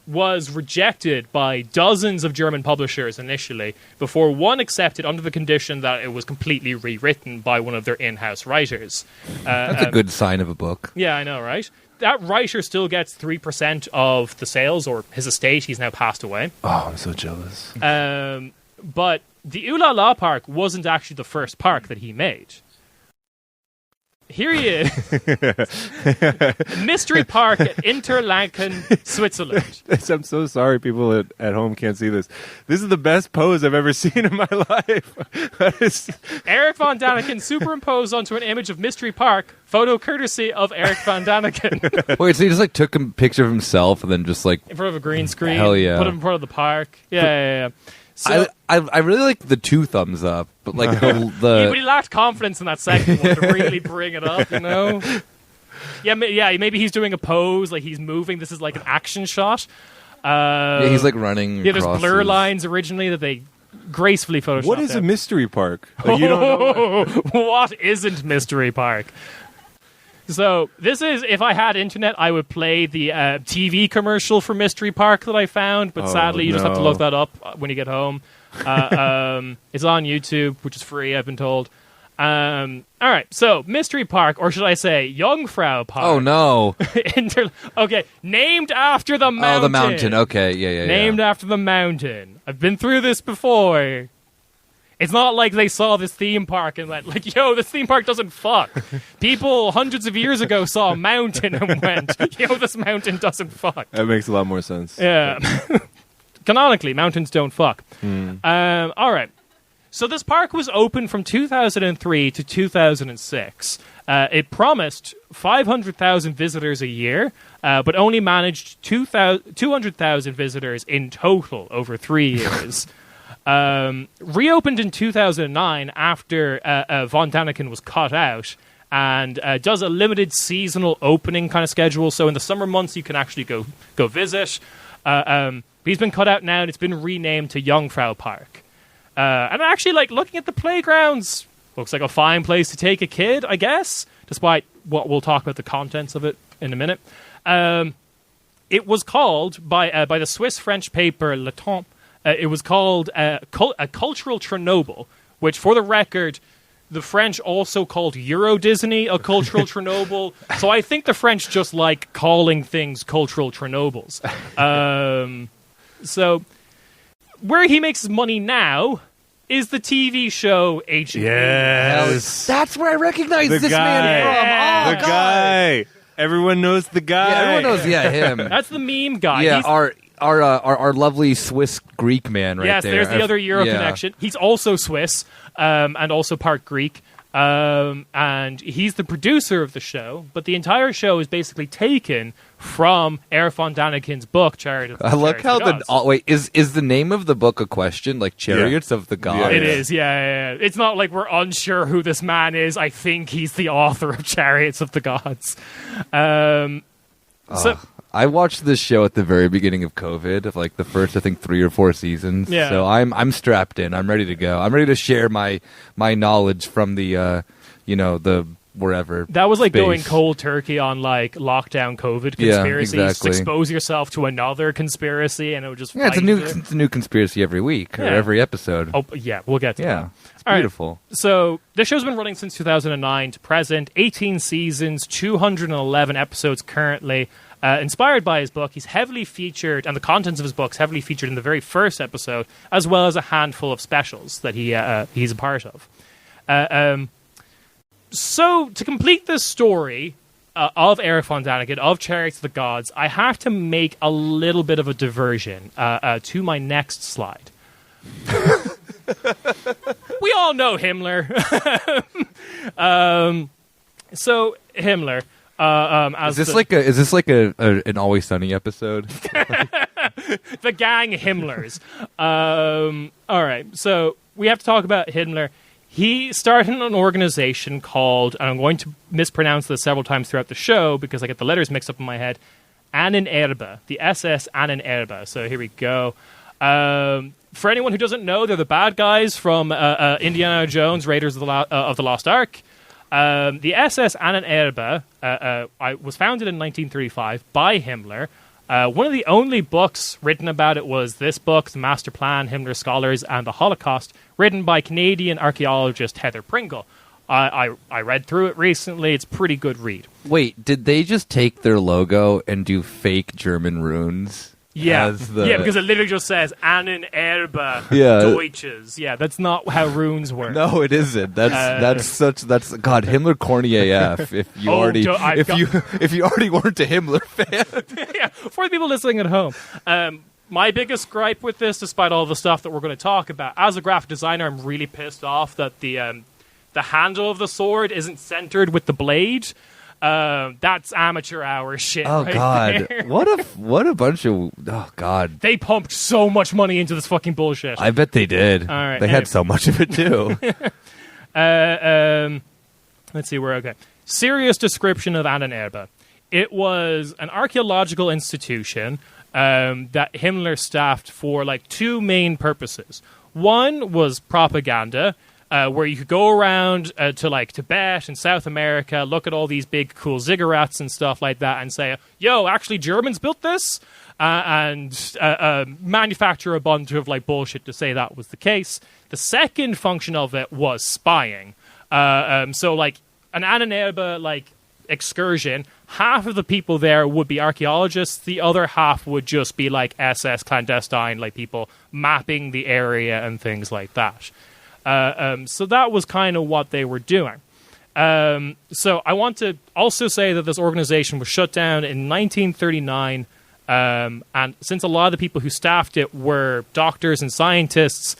was rejected by dozens of German publishers initially, before one accepted under the condition that it was completely rewritten by one of their in-house writers. That's a good sign of a book. Yeah, I know, right? That writer still gets 3% of the sales, or his estate. He's now passed away. Oh, I'm so jealous. But the Ooh La La park wasn't actually the first park that he made. Here he is. Mystery Park at Interlaken, Switzerland. I'm so sorry people at home can't see this. This is the best pose I've ever seen in my life. Eric von Daniken superimposed onto an image of Mystery Park, photo courtesy of Eric von Daniken. Wait, so he just took a picture of himself and then just in front of a green screen. Hell yeah. Put him in front of the park. Yeah. So, I really like the 2 thumbs up, but but he lacked confidence in that second one to really bring it up, Yeah, maybe he's doing a pose, he's moving. This is an action shot. He's running. Yeah, there's blur lines originally that they gracefully photoshopped. What is out. a mystery park? You don't know. What isn't Mystery Park? So this is, if I had internet, I would play the TV commercial for Mystery Park that I found, but sadly you just have to look that up when you get home. It's on YouTube, which is free, I've been told. All right, so Mystery Park, or should I say Jungfrau Park. Oh, no. Okay, named after the mountain. Oh, the mountain, okay, yeah. Named after the mountain. I've been through this before. It's not like they saw this theme park and went, yo, this theme park doesn't fuck. People hundreds of years ago saw a mountain and went, yo, this mountain doesn't fuck. That makes a lot more sense. Yeah. canonically, mountains don't fuck. All right. So this park was open from 2003 to 2006. It promised 500,000 visitors a year, but only managed 200,000 visitors in total over 3 years. Reopened in 2009 after Von Daniken was cut out, and does a limited seasonal opening kind of schedule. So in the summer months, you can actually go visit. He's been cut out now, and it's been renamed to Jungfrau Park. And actually, like, looking at the playgrounds, looks like a fine place to take a kid, I guess, despite what we'll talk about the contents of it in a minute. It was called, by the Swiss-French paper Le Temps, it was called a cultural Chernobyl, which, for the record, the French also called Euro Disney a cultural Chernobyl. So I think the French just like calling things cultural Chernobyls. So where he makes his money now is the TV show Ancient Aliens. That's where I recognize The this guy. man from. Oh, The God. guy. Everyone knows the guy. Yeah, everyone knows. Yeah, him. That's the meme guy. Yeah, He's- our lovely Swiss Greek man right yes, there. there's the other Euro Yeah. connection. He's also Swiss and also part Greek. And he's the producer of the show, but the entire show is basically taken from Erich von Daniken's book, Chariots I like Chariots how of the Gods. wait, is the name of the book a question, like Chariots of the Gods? It is, yeah. It's not like we're unsure who this man is. I think he's the author of Chariots of the Gods. So I watched this show at the very beginning of COVID, of like the first, I think, 3 or 4 seasons. Yeah. So I'm strapped in. I'm ready to go. I'm ready to share my knowledge from the the wherever. that was like space. going cold turkey on like lockdown COVID conspiracies. Yeah, Just exactly. expose yourself to another conspiracy, and it would just Yeah, it's a fight it. new conspiracy every week or Yeah. every episode. Oh yeah, we'll get to that. yeah, it's All right. beautiful. So this show's been running since 2009 to present, 18 seasons, 211 episodes currently. Inspired by his book, he's heavily featured, and the contents of his book's heavily featured in the very first episode, as well as a handful of specials that he's a part of. So to complete this story of Erich von Daniken, of Chariots of the Gods, I have to make a little bit of a diversion to my next slide. We all know Himmler. So Himmler. As Is this like an Always Sunny episode? the gang Himmlers? All right, so we have to talk about Himmler. He started an organization called, and I'm going to mispronounce this several times throughout the show because I get the letters mixed up in my head, Ahnenerbe, the SS Ahnenerbe. So here we go. For anyone who doesn't know, they're the bad guys from Indiana Jones, Raiders of the Lost Ark. The SS Ahnenerbe was founded in 1935 by Himmler. One of the only books written about it was this book, The Master Plan, Himmler Scholars and the Holocaust, written by Canadian archaeologist Heather Pringle. I read through it recently. It's a pretty good read. Wait, did they just take their logo and do fake German runes? Yeah, as the- yeah, because it literally just says Ahnenerbe Yeah. Deutsches. Yeah, that's not how runes work. No, it isn't. That's God, Himmler corny AF. If you already if you already weren't a Himmler fan. Yeah, for the people listening at home. My biggest gripe with this, despite all the stuff that we're going to talk about, as a graphic designer, I'm really pissed off that the handle of the sword isn't centered with the blade. That's amateur hour shit. Oh right God, there. what a bunch of God. They pumped so much money into this fucking bullshit. I bet they did. All right, they anyway. had so much of it too. Let's see, we're okay. Serious description of Ahnenerbe. It was an archaeological institution that Himmler staffed for like 2 main purposes. One was propaganda, where you could go around to like Tibet and South America, look at all these big cool ziggurats and stuff like that, and say, "Yo, actually, Germans built this," and manufacture a bunch of like bullshit to say that was the case. The second function of it was spying. So like an Ahnenerbe like excursion, half of the people there would be archaeologists, the other half would just be like SS clandestine, like people mapping the area and things like that. So that was kind of what they were doing. So I want to also say that this organization was shut down in 1939 And since a lot of the people who staffed it were doctors and scientists,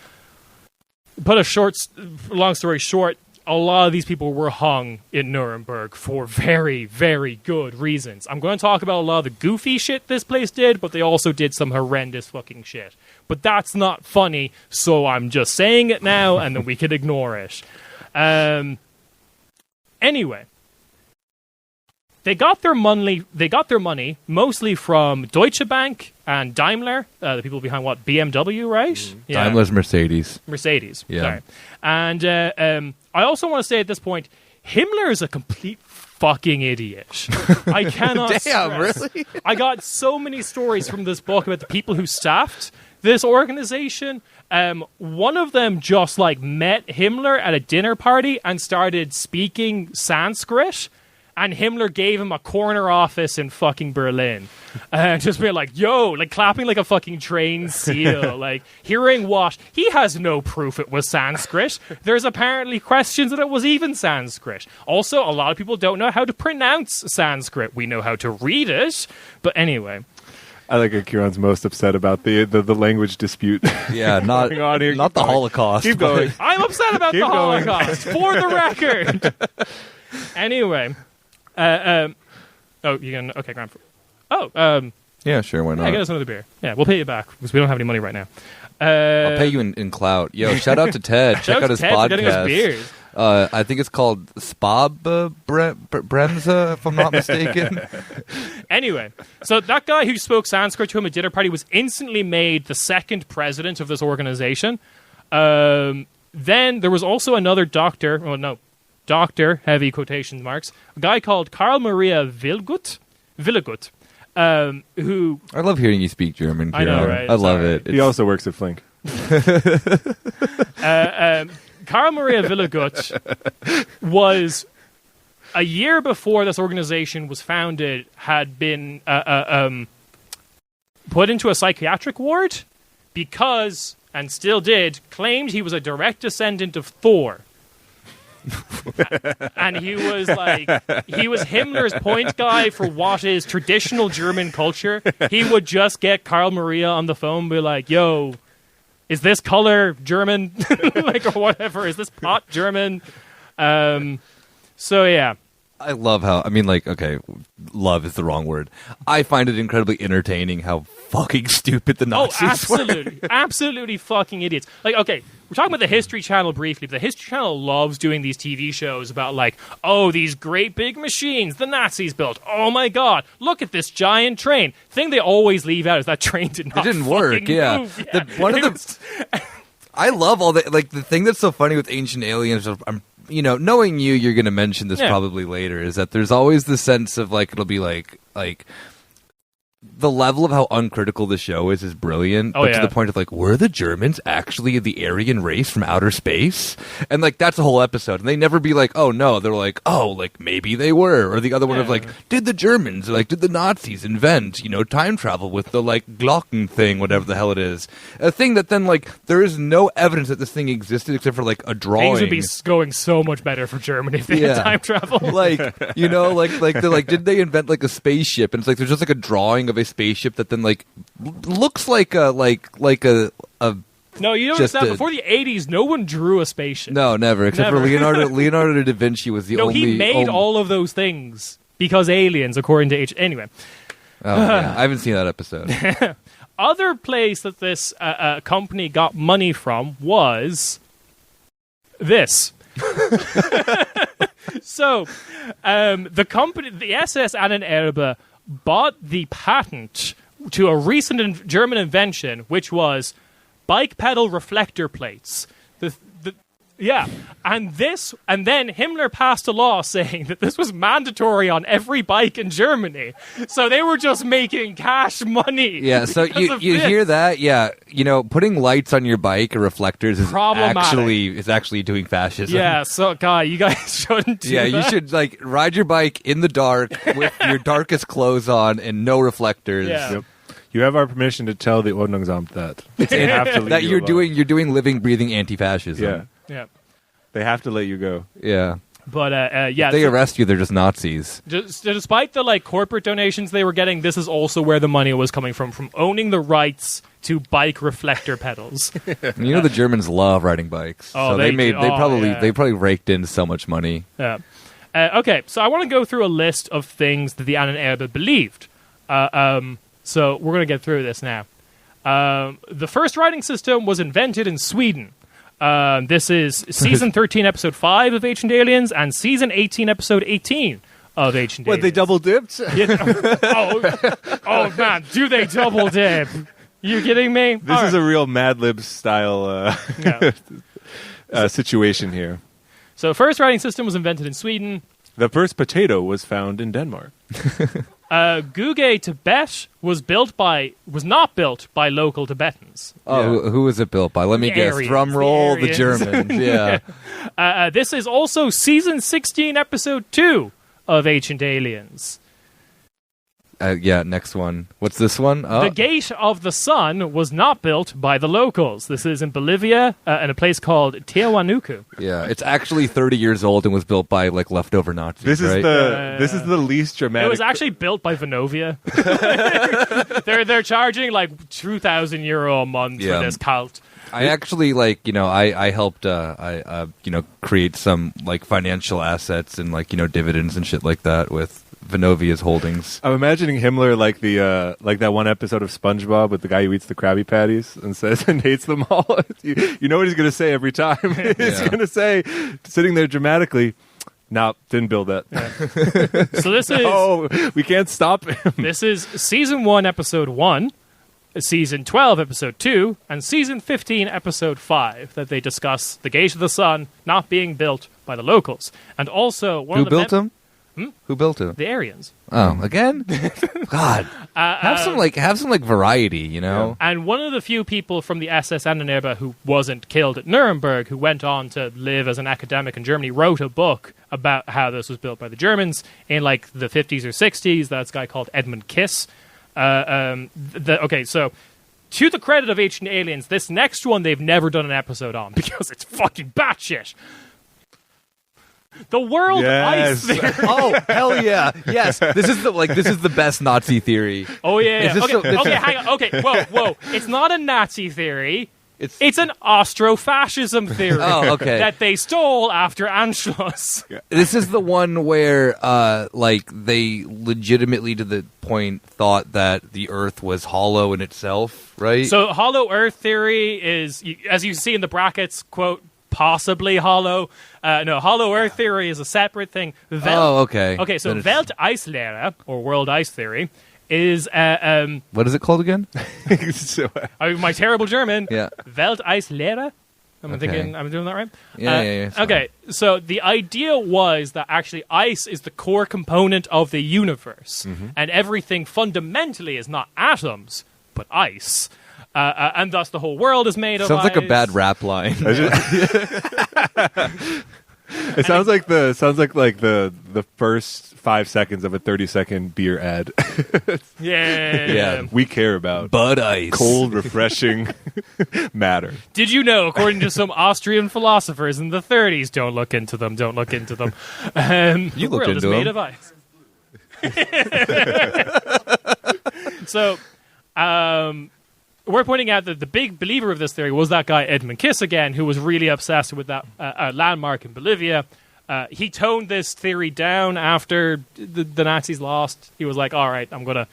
long story short, a lot of these people were hung in Nuremberg for very, very good reasons. I'm going to talk about a lot of the goofy shit this place did, but they also did some horrendous fucking shit. But that's not funny, so I'm just saying it now, and then we can ignore it. Anyway, they got their money mostly from Deutsche Bank and Daimler, the people behind BMW, right? Mm-hmm. Yeah. Daimler's Mercedes. Yeah. Sorry. And I also want to say at this point, Himmler is a complete fucking idiot. I cannot Damn, stress. really? I got so many stories from this book about the people who staffed this organization. One of them just met Himmler at a dinner party and started speaking Sanskrit. And Himmler gave him a corner office in fucking Berlin. Just being clapping like a fucking trained seal. Hearing what? He has no proof it was Sanskrit. There's apparently questions that it was even Sanskrit. Also, a lot of people don't know how to pronounce Sanskrit. We know how to read it. But anyway. I like that Ciarán's most upset about the language dispute. Yeah, not the Holocaust. Keep going. I'm upset about the Holocaust, for the record. Anyway. Okay, Grant. Yeah, sure, why not? Yeah, get us another beer. Yeah, we'll pay you back because we don't have any money right now. I'll pay you in clout. Yo, shout out to Ted. Check out his Ted podcast. For getting us beers. I think it's called Spab Brenza, if I'm not mistaken. Anyway, so that guy who spoke Sanskrit to him at dinner party was instantly made the second president of this organization. Then there was also another doctor. Well, no. Doctor, heavy quotation marks, a guy called Karl Maria Villegut, who... I love hearing you speak German, Ciarán. I know, right? I love it. He also works at Flink. Karl Maria Villegut was, a year before this organization was founded, had been put into a psychiatric ward because, and still did, claimed he was a direct descendant of Thor. And he was Himmler's point guy for what is traditional German culture. He would just get Karl Maria on the phone and be like, yo, is this color German? Or whatever. Is this pot German? So yeah. I love how, love is the wrong word. I find it incredibly entertaining how fucking stupid the Nazis were. Absolutely fucking idiots. Okay, we're talking about the History Channel briefly, but the History Channel loves doing these TV shows about these great big machines the Nazis built. Oh my god, look at this giant train. Thing they always leave out is that train did not It didn't work, yeah. Move. I love all the thing that's so funny with Ancient Aliens, knowing you're going to mention this probably later, is that there's always the sense of it'll be like the level of how uncritical the show is brilliant, but to the point of were the Germans actually the Aryan race from outer space? And that's a whole episode, and they never be oh no, they're maybe they were, or the other one of did the Germans, did the Nazis invent time travel with the Glocken thing, whatever the hell it is, a thing that then there is no evidence that this thing existed except for a drawing. Things would be going so much better for Germany if they had time travel. Did they invent a spaceship? And it's there's just a drawing of a spaceship that then looks like a no, you notice that before the 80s, no one drew a spaceship. No, never, except for Leonardo da Vinci was the only. No, he made all of those things because aliens, according to Anyway. Oh, yeah. I haven't seen that episode. Other place that this company got money from was this. So, the company, the SS Annenerbe, bought the patent to a recent German invention, which was bike pedal reflector plates. And then Himmler passed a law saying that this was mandatory on every bike in Germany. So they were just making cash money. Yeah, so you hear that? Yeah, putting lights on your bike or reflectors is actually doing fascism. Yeah, so God, you guys shouldn't do that. You should ride your bike in the dark with your darkest clothes on and no reflectors. Yeah. Yep. You have our permission to tell the Ordnungsamt that. They have to leave that you you're alone. You're doing living, breathing anti-fascism. Yeah. Yeah. They have to let you go. Yeah. But yeah, If they arrest you, they're just Nazis. despite the corporate donations they were getting, this is also where the money was coming from owning the rights to bike reflector pedals. You know the Germans love riding bikes. Oh, so they probably raked in so much money. Yeah. Okay, so I want to go through a list of things that the Ahnenerbe believed. So we're going to get through this now. The first writing system was invented in Sweden. This is Season 13, Episode 5 of Ancient Aliens, and Season 18, Episode 18 of Ancient Aliens. What, they double dipped? Oh, man, do they double dip? You kidding me? This is a real Mad Libs style situation here. So, first writing system was invented in Sweden. The first potato was found in Denmark. Guge Tibet was not built by local Tibetans. Oh, who was it built by? Let me guess. Aryans, Drum roll, the the Germans. Yeah. This is also Season 16, Episode 2 of Ancient Aliens. Yeah, next one. What's this one? Oh. The Gate of the Sun was not built by the locals. This is in Bolivia, in a place called Tiahuanaco. Yeah, it's actually 30 years old and was built by leftover Nazis. This is right? this is the least dramatic. It was actually built by Vonovia. they're charging €2,000 a month for this cult. I actually I helped create some financial assets and dividends and shit like that with Vonovia's holdings. I'm imagining Himmler like that one episode of SpongeBob with the guy who eats the Krabby Patties and says and hates them all. you know what he's going to say every time. He's going to say, sitting there dramatically, "No, didn't build that." Yeah. So this is we can't stop him. This is Season 1, Episode 1, Season 12, Episode 2, and Season 15, Episode 5 that they discuss the Gate of the Sun not being built by the locals, and also Who built them? Who built it? The Aryans. Oh, again? God, have some variety, you know. Yeah. And one of the few people from the SS Ahnenerbe who wasn't killed at Nuremberg, who went on to live as an academic in Germany, wrote a book about how this was built by the Germans in the 50s or 60s. That's a guy called Edmund Kiss. So to the credit of Ancient Aliens, this next one they've never done an episode on because it's fucking batshit. The world ice theory. Oh, hell yeah. Yes. This is the best Nazi theory. Oh yeah. Okay, hang on. Okay, whoa. It's not a Nazi theory. It's an Austrofascism theory. Oh, okay. That they stole after Anschluss. This is the one where they legitimately to the point thought that the Earth was hollow in itself, right? So hollow Earth theory is, as you see in the brackets, quote, possibly hollow. No, hollow Earth theory is a separate thing. Okay. Okay, so Welteislehre, or world ice theory, is... what is it called again? My terrible German. Yeah. Welteislehre? I'm doing that right? Yeah. Okay, so the idea was that actually ice is the core component of the universe, and everything fundamentally is not atoms, but ice. And thus the whole world is made of Sounds ice. like a bad rap line. It sounds like the first 5 seconds of a 30-second beer ad. Yeah. We care about Bud Ice. Cold, refreshing matter. Did you know, according to some Austrian philosophers in the 30s, don't look into them. You the looked world into is made them. of ice. So, we're pointing out that the big believer of this theory was that guy Edmund Kiss again, who was really obsessed with that landmark in Bolivia. He toned this theory down after the Nazis lost. He was like, "All right, I'm gonna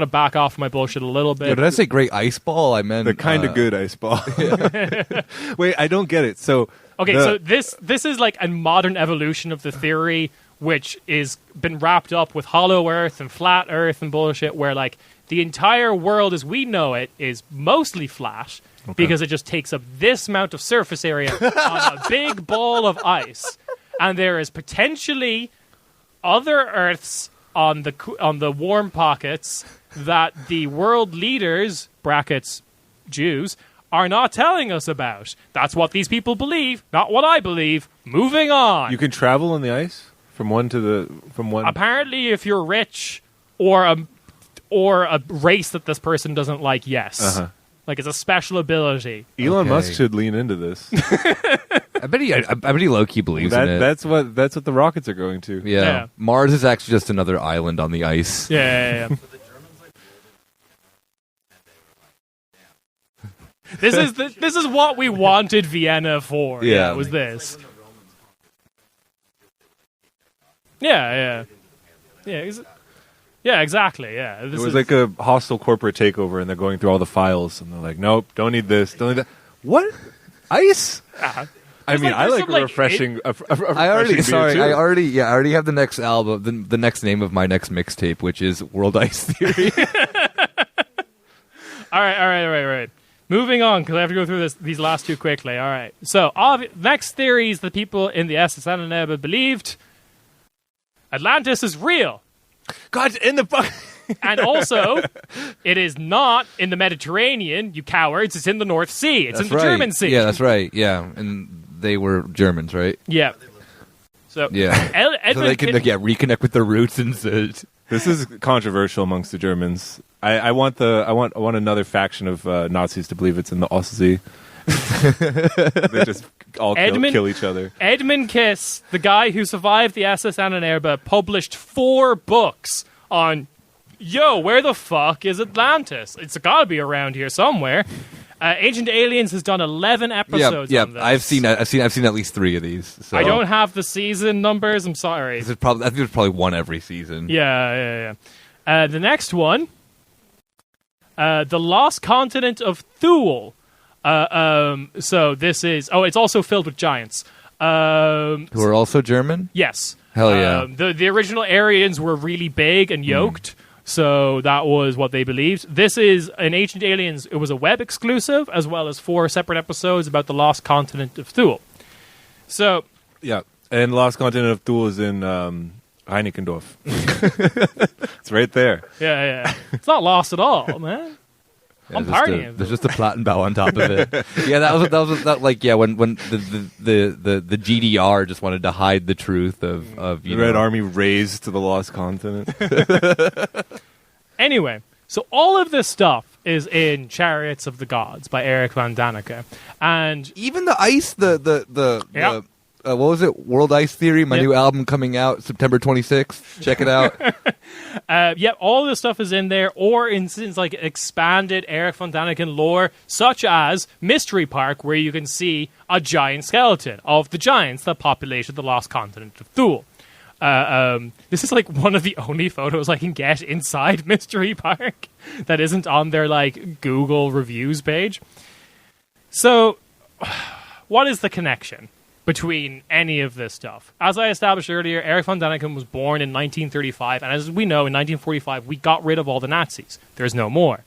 back off my bullshit a little bit." Yo, did I say great ice ball? I meant The kind of good ice ball. Wait, I don't get it. So so this is like a modern evolution of the theory, which is been wrapped up with hollow Earth and flat Earth and bullshit, where the entire world as we know it is mostly flat because it just takes up this amount of surface area on a big ball of ice, and there is potentially other Earths on the warm pockets that the world leaders (brackets Jews) are not telling us about. That's what these people believe, not what I believe. Moving on. You can travel on the ice from one. Apparently, if you're rich or a race that this person doesn't like, yes. Like it's a special ability. Elon Musk should lean into this. I bet he low-key believes in it. That's what the rockets are going to. Yeah. Mars is actually just another island on the ice. Yeah. This is what we wanted Vienna for. Yeah. It was this. Yeah, exactly. Yeah, It was like a hostile corporate takeover, and they're going through all the files, and they're like, "Nope, don't need this, don't need that." What? Ice? I mean, I like a refreshing. I already have the next album, the next name of my next mixtape, which is World Ice Theory. All right. Moving on, because I have to go through these last two quickly. All right. So, next theories the people in the SS Ananeba believed Atlantis is real. God, in the fuck. And also, it is not in the Mediterranean, you cowards. It's in the North Sea. It's in the German Sea. Yeah, that's right. Yeah, and they were Germans, right? Yeah. So yeah, so they can reconnect with their roots and such. This is controversial amongst the Germans. I want another faction of Nazis to believe it's in the Ostsee. They just all kill each other. Edmund Kiss, the guy who survived the SS Annanerba, published 4 books on, where the fuck is Atlantis? It's got to be around here somewhere. Ancient Aliens has done 11 episodes on this. I've seen at least 3 of these. So. I don't have the season numbers. I'm sorry. I think there's probably one every season. Yeah. The next one, the Lost Continent of Thule. So this is... it's also filled with giants. Who are also German? Yes. Hell yeah. The original Aryans were really big and yoked, so that was what they believed. This is an Ancient Aliens. It was a web exclusive, as well as 4 separate episodes about the Lost Continent of Thule. So... Yeah, and Lost Continent of Thule is in Reinickendorf. It's right there. Yeah. It's not lost at all, man. Yeah, I'm partying. There's just a Plattenbau on top of it. Yeah, that was when the GDR just wanted to hide the truth of the Red Army raised to the Lost Continent. Anyway, so all of this stuff is in Chariots of the Gods by Eric van Daniken, and even the ice, what was it? World Ice Theory, my new album coming out September 26th. Check it out. All this stuff is in there, or in like expanded Eric von Daniken lore, such as Mystery Park, where you can see a giant skeleton of the giants that populated the Lost Continent of Thule. This is like one of the only photos I can get inside Mystery Park that isn't on their like Google reviews page. So, what is the connection between any of this stuff? As I established earlier, Eric von Daniken was born in 1935, and as we know, in 1945, we got rid of all the Nazis. There's no more.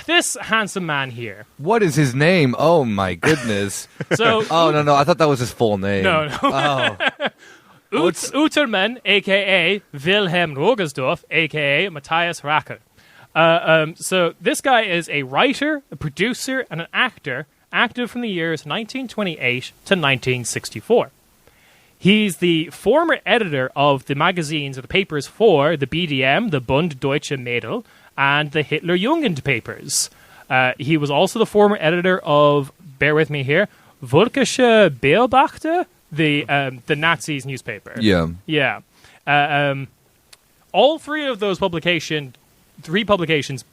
This handsome man here. What is his name? Oh, my goodness. No, I thought that was his full name. No. Oh. Utermann, a.k.a. Wilhelm Rogersdorf, a.k.a. Matthias Rakel. So this guy is a writer, a producer, and an actor, active from the years 1928 to 1964. He's the former editor of the magazines or the papers for the BDM, the Bund Deutsche Mädel, and the Hitler Jugend papers. He was also the former editor of, bear with me here, Völkische Beobachter, the Nazis newspaper. Yeah. All 3 of those publications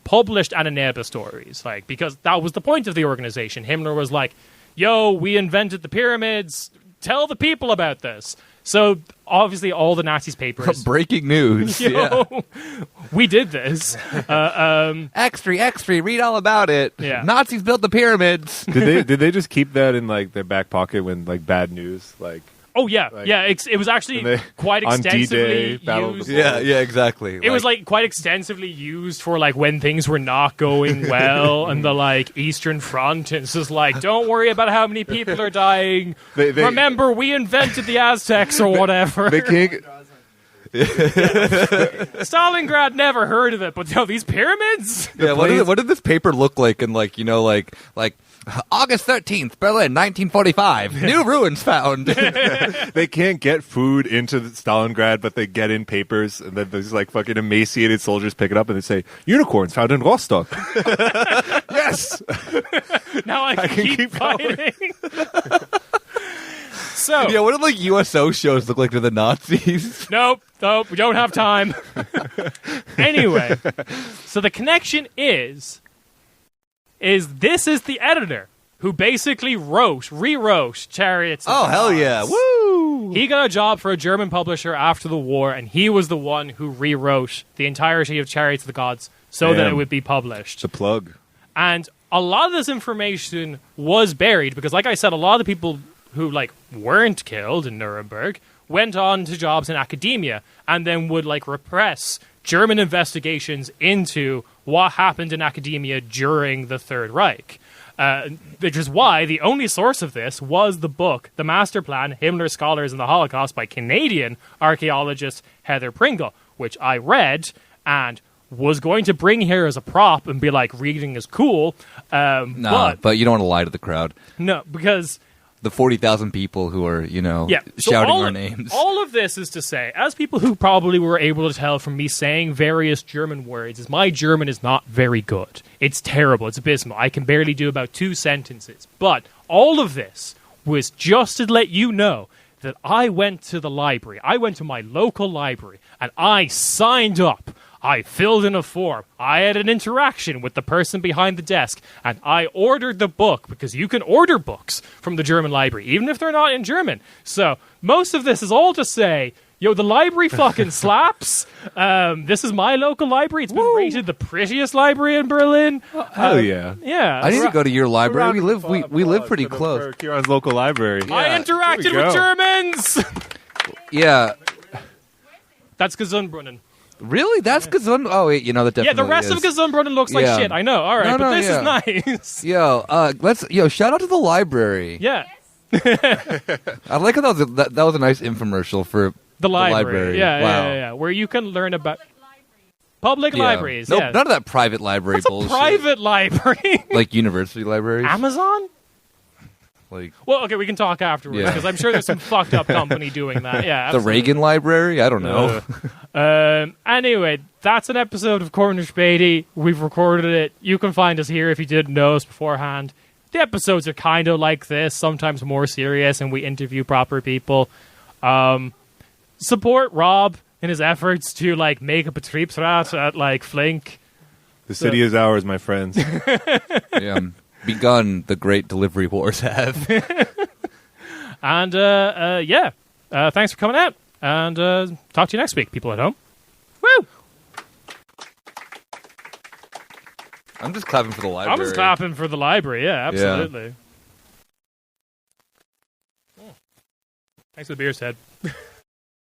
published Ananeba stories, because that was the point of the organization. Himmler was like, we invented the pyramids, tell the people about this. So obviously all the Nazis papers breaking news. We did this. Extra, read all about it. Yeah. Nazis built the pyramids. Did they just keep that in their back pocket when bad news Oh yeah, it was actually quite extensively used. Yeah, exactly. It was quite extensively used for when things were not going well, and the Eastern Front. And it's just don't worry about how many people are dying. Remember, we invented the Aztecs or whatever. Stalingrad, never heard of it, but these pyramids? Yeah, what did this paper look like in like August 13th, Berlin, 1945. New ruins found. They can't get food into Stalingrad, but they get in papers, and then there's like fucking emaciated soldiers pick it up and they say, "Unicorns found in Rostock." Yes. Now I can keep fighting. So Yeah, what did like USO shows look like to the Nazis? Nope, we don't have time. Anyway, so the connection is this is the editor who basically rewrote Chariots of Oh, the hell Gods. yeah. Woo! He got a job for a German publisher after the war, and he was the one who rewrote the entirety of Chariots of the Gods so that Damn. it would be published. The plug. And a lot of this information was buried because, like I said, a lot of the people who weren't killed in Nuremberg went on to jobs in academia and then would repress German investigations into what happened in academia during the Third Reich. Which is why the only source of this was the book, The Master Plan, Himmler Scholars and the Holocaust by Canadian archaeologist Heather Pringle, which I read and was going to bring here as a prop and be reading is cool. But you don't want to lie to the crowd. No, because The 40,000 people who are, So shouting all our of- names. All of this is to say, as people who probably were able to tell from me saying various German words, is my German is not very good. It's terrible. It's abysmal. I can barely do about 2 sentences. But all of this was just to let you know that I went to the library. I went to my local library, and I signed up. I filled in a form. I had an interaction with the person behind the desk, and I ordered the book, because you can order books from the German library, even if they're not in German. So most of this is all to say, the library fucking slaps. This is my local library. It's been rated the prettiest library in Berlin. Hell yeah. Yeah. I need to go to your library. Round We of live we live pretty applause close. for Ciarán's local library. I interacted Here we with go. Germans. Yeah. That's Gesundbrunnen. Really? That's Gesund. Oh, wait, that definitely Yeah, the rest is. of Gesundbrunnen looks like Yeah. shit. I know. All right, No, but no, this yeah. is nice. Shout out to the library. Yeah. I like how that was a nice infomercial for The library. Yeah, Wow. yeah. Where you can learn about public Yeah. libraries. No, yeah. none of that private library What's a bullshit. private library? Like university libraries. Amazon? Like Well, okay, we can talk afterwards, Yeah. because I'm sure there's some fucked up company doing that. Yeah, the absolutely. Reagan library. I don't know. Anyway, that's an episode of Corner Späti. We've recorded it. You can find us here if you didn't know us beforehand. The episodes are kind of like this, sometimes more serious, and we interview proper people. Support Rob in his efforts to make a Betriebsrat at Flink. The city is ours, my friends. Yeah. Begun the great delivery wars have. And thanks for coming out. And talk to you next week, people at home. Woo! I'm just clapping for the library. I'm just clapping for the library. Yeah, absolutely. Thanks for the beer's head.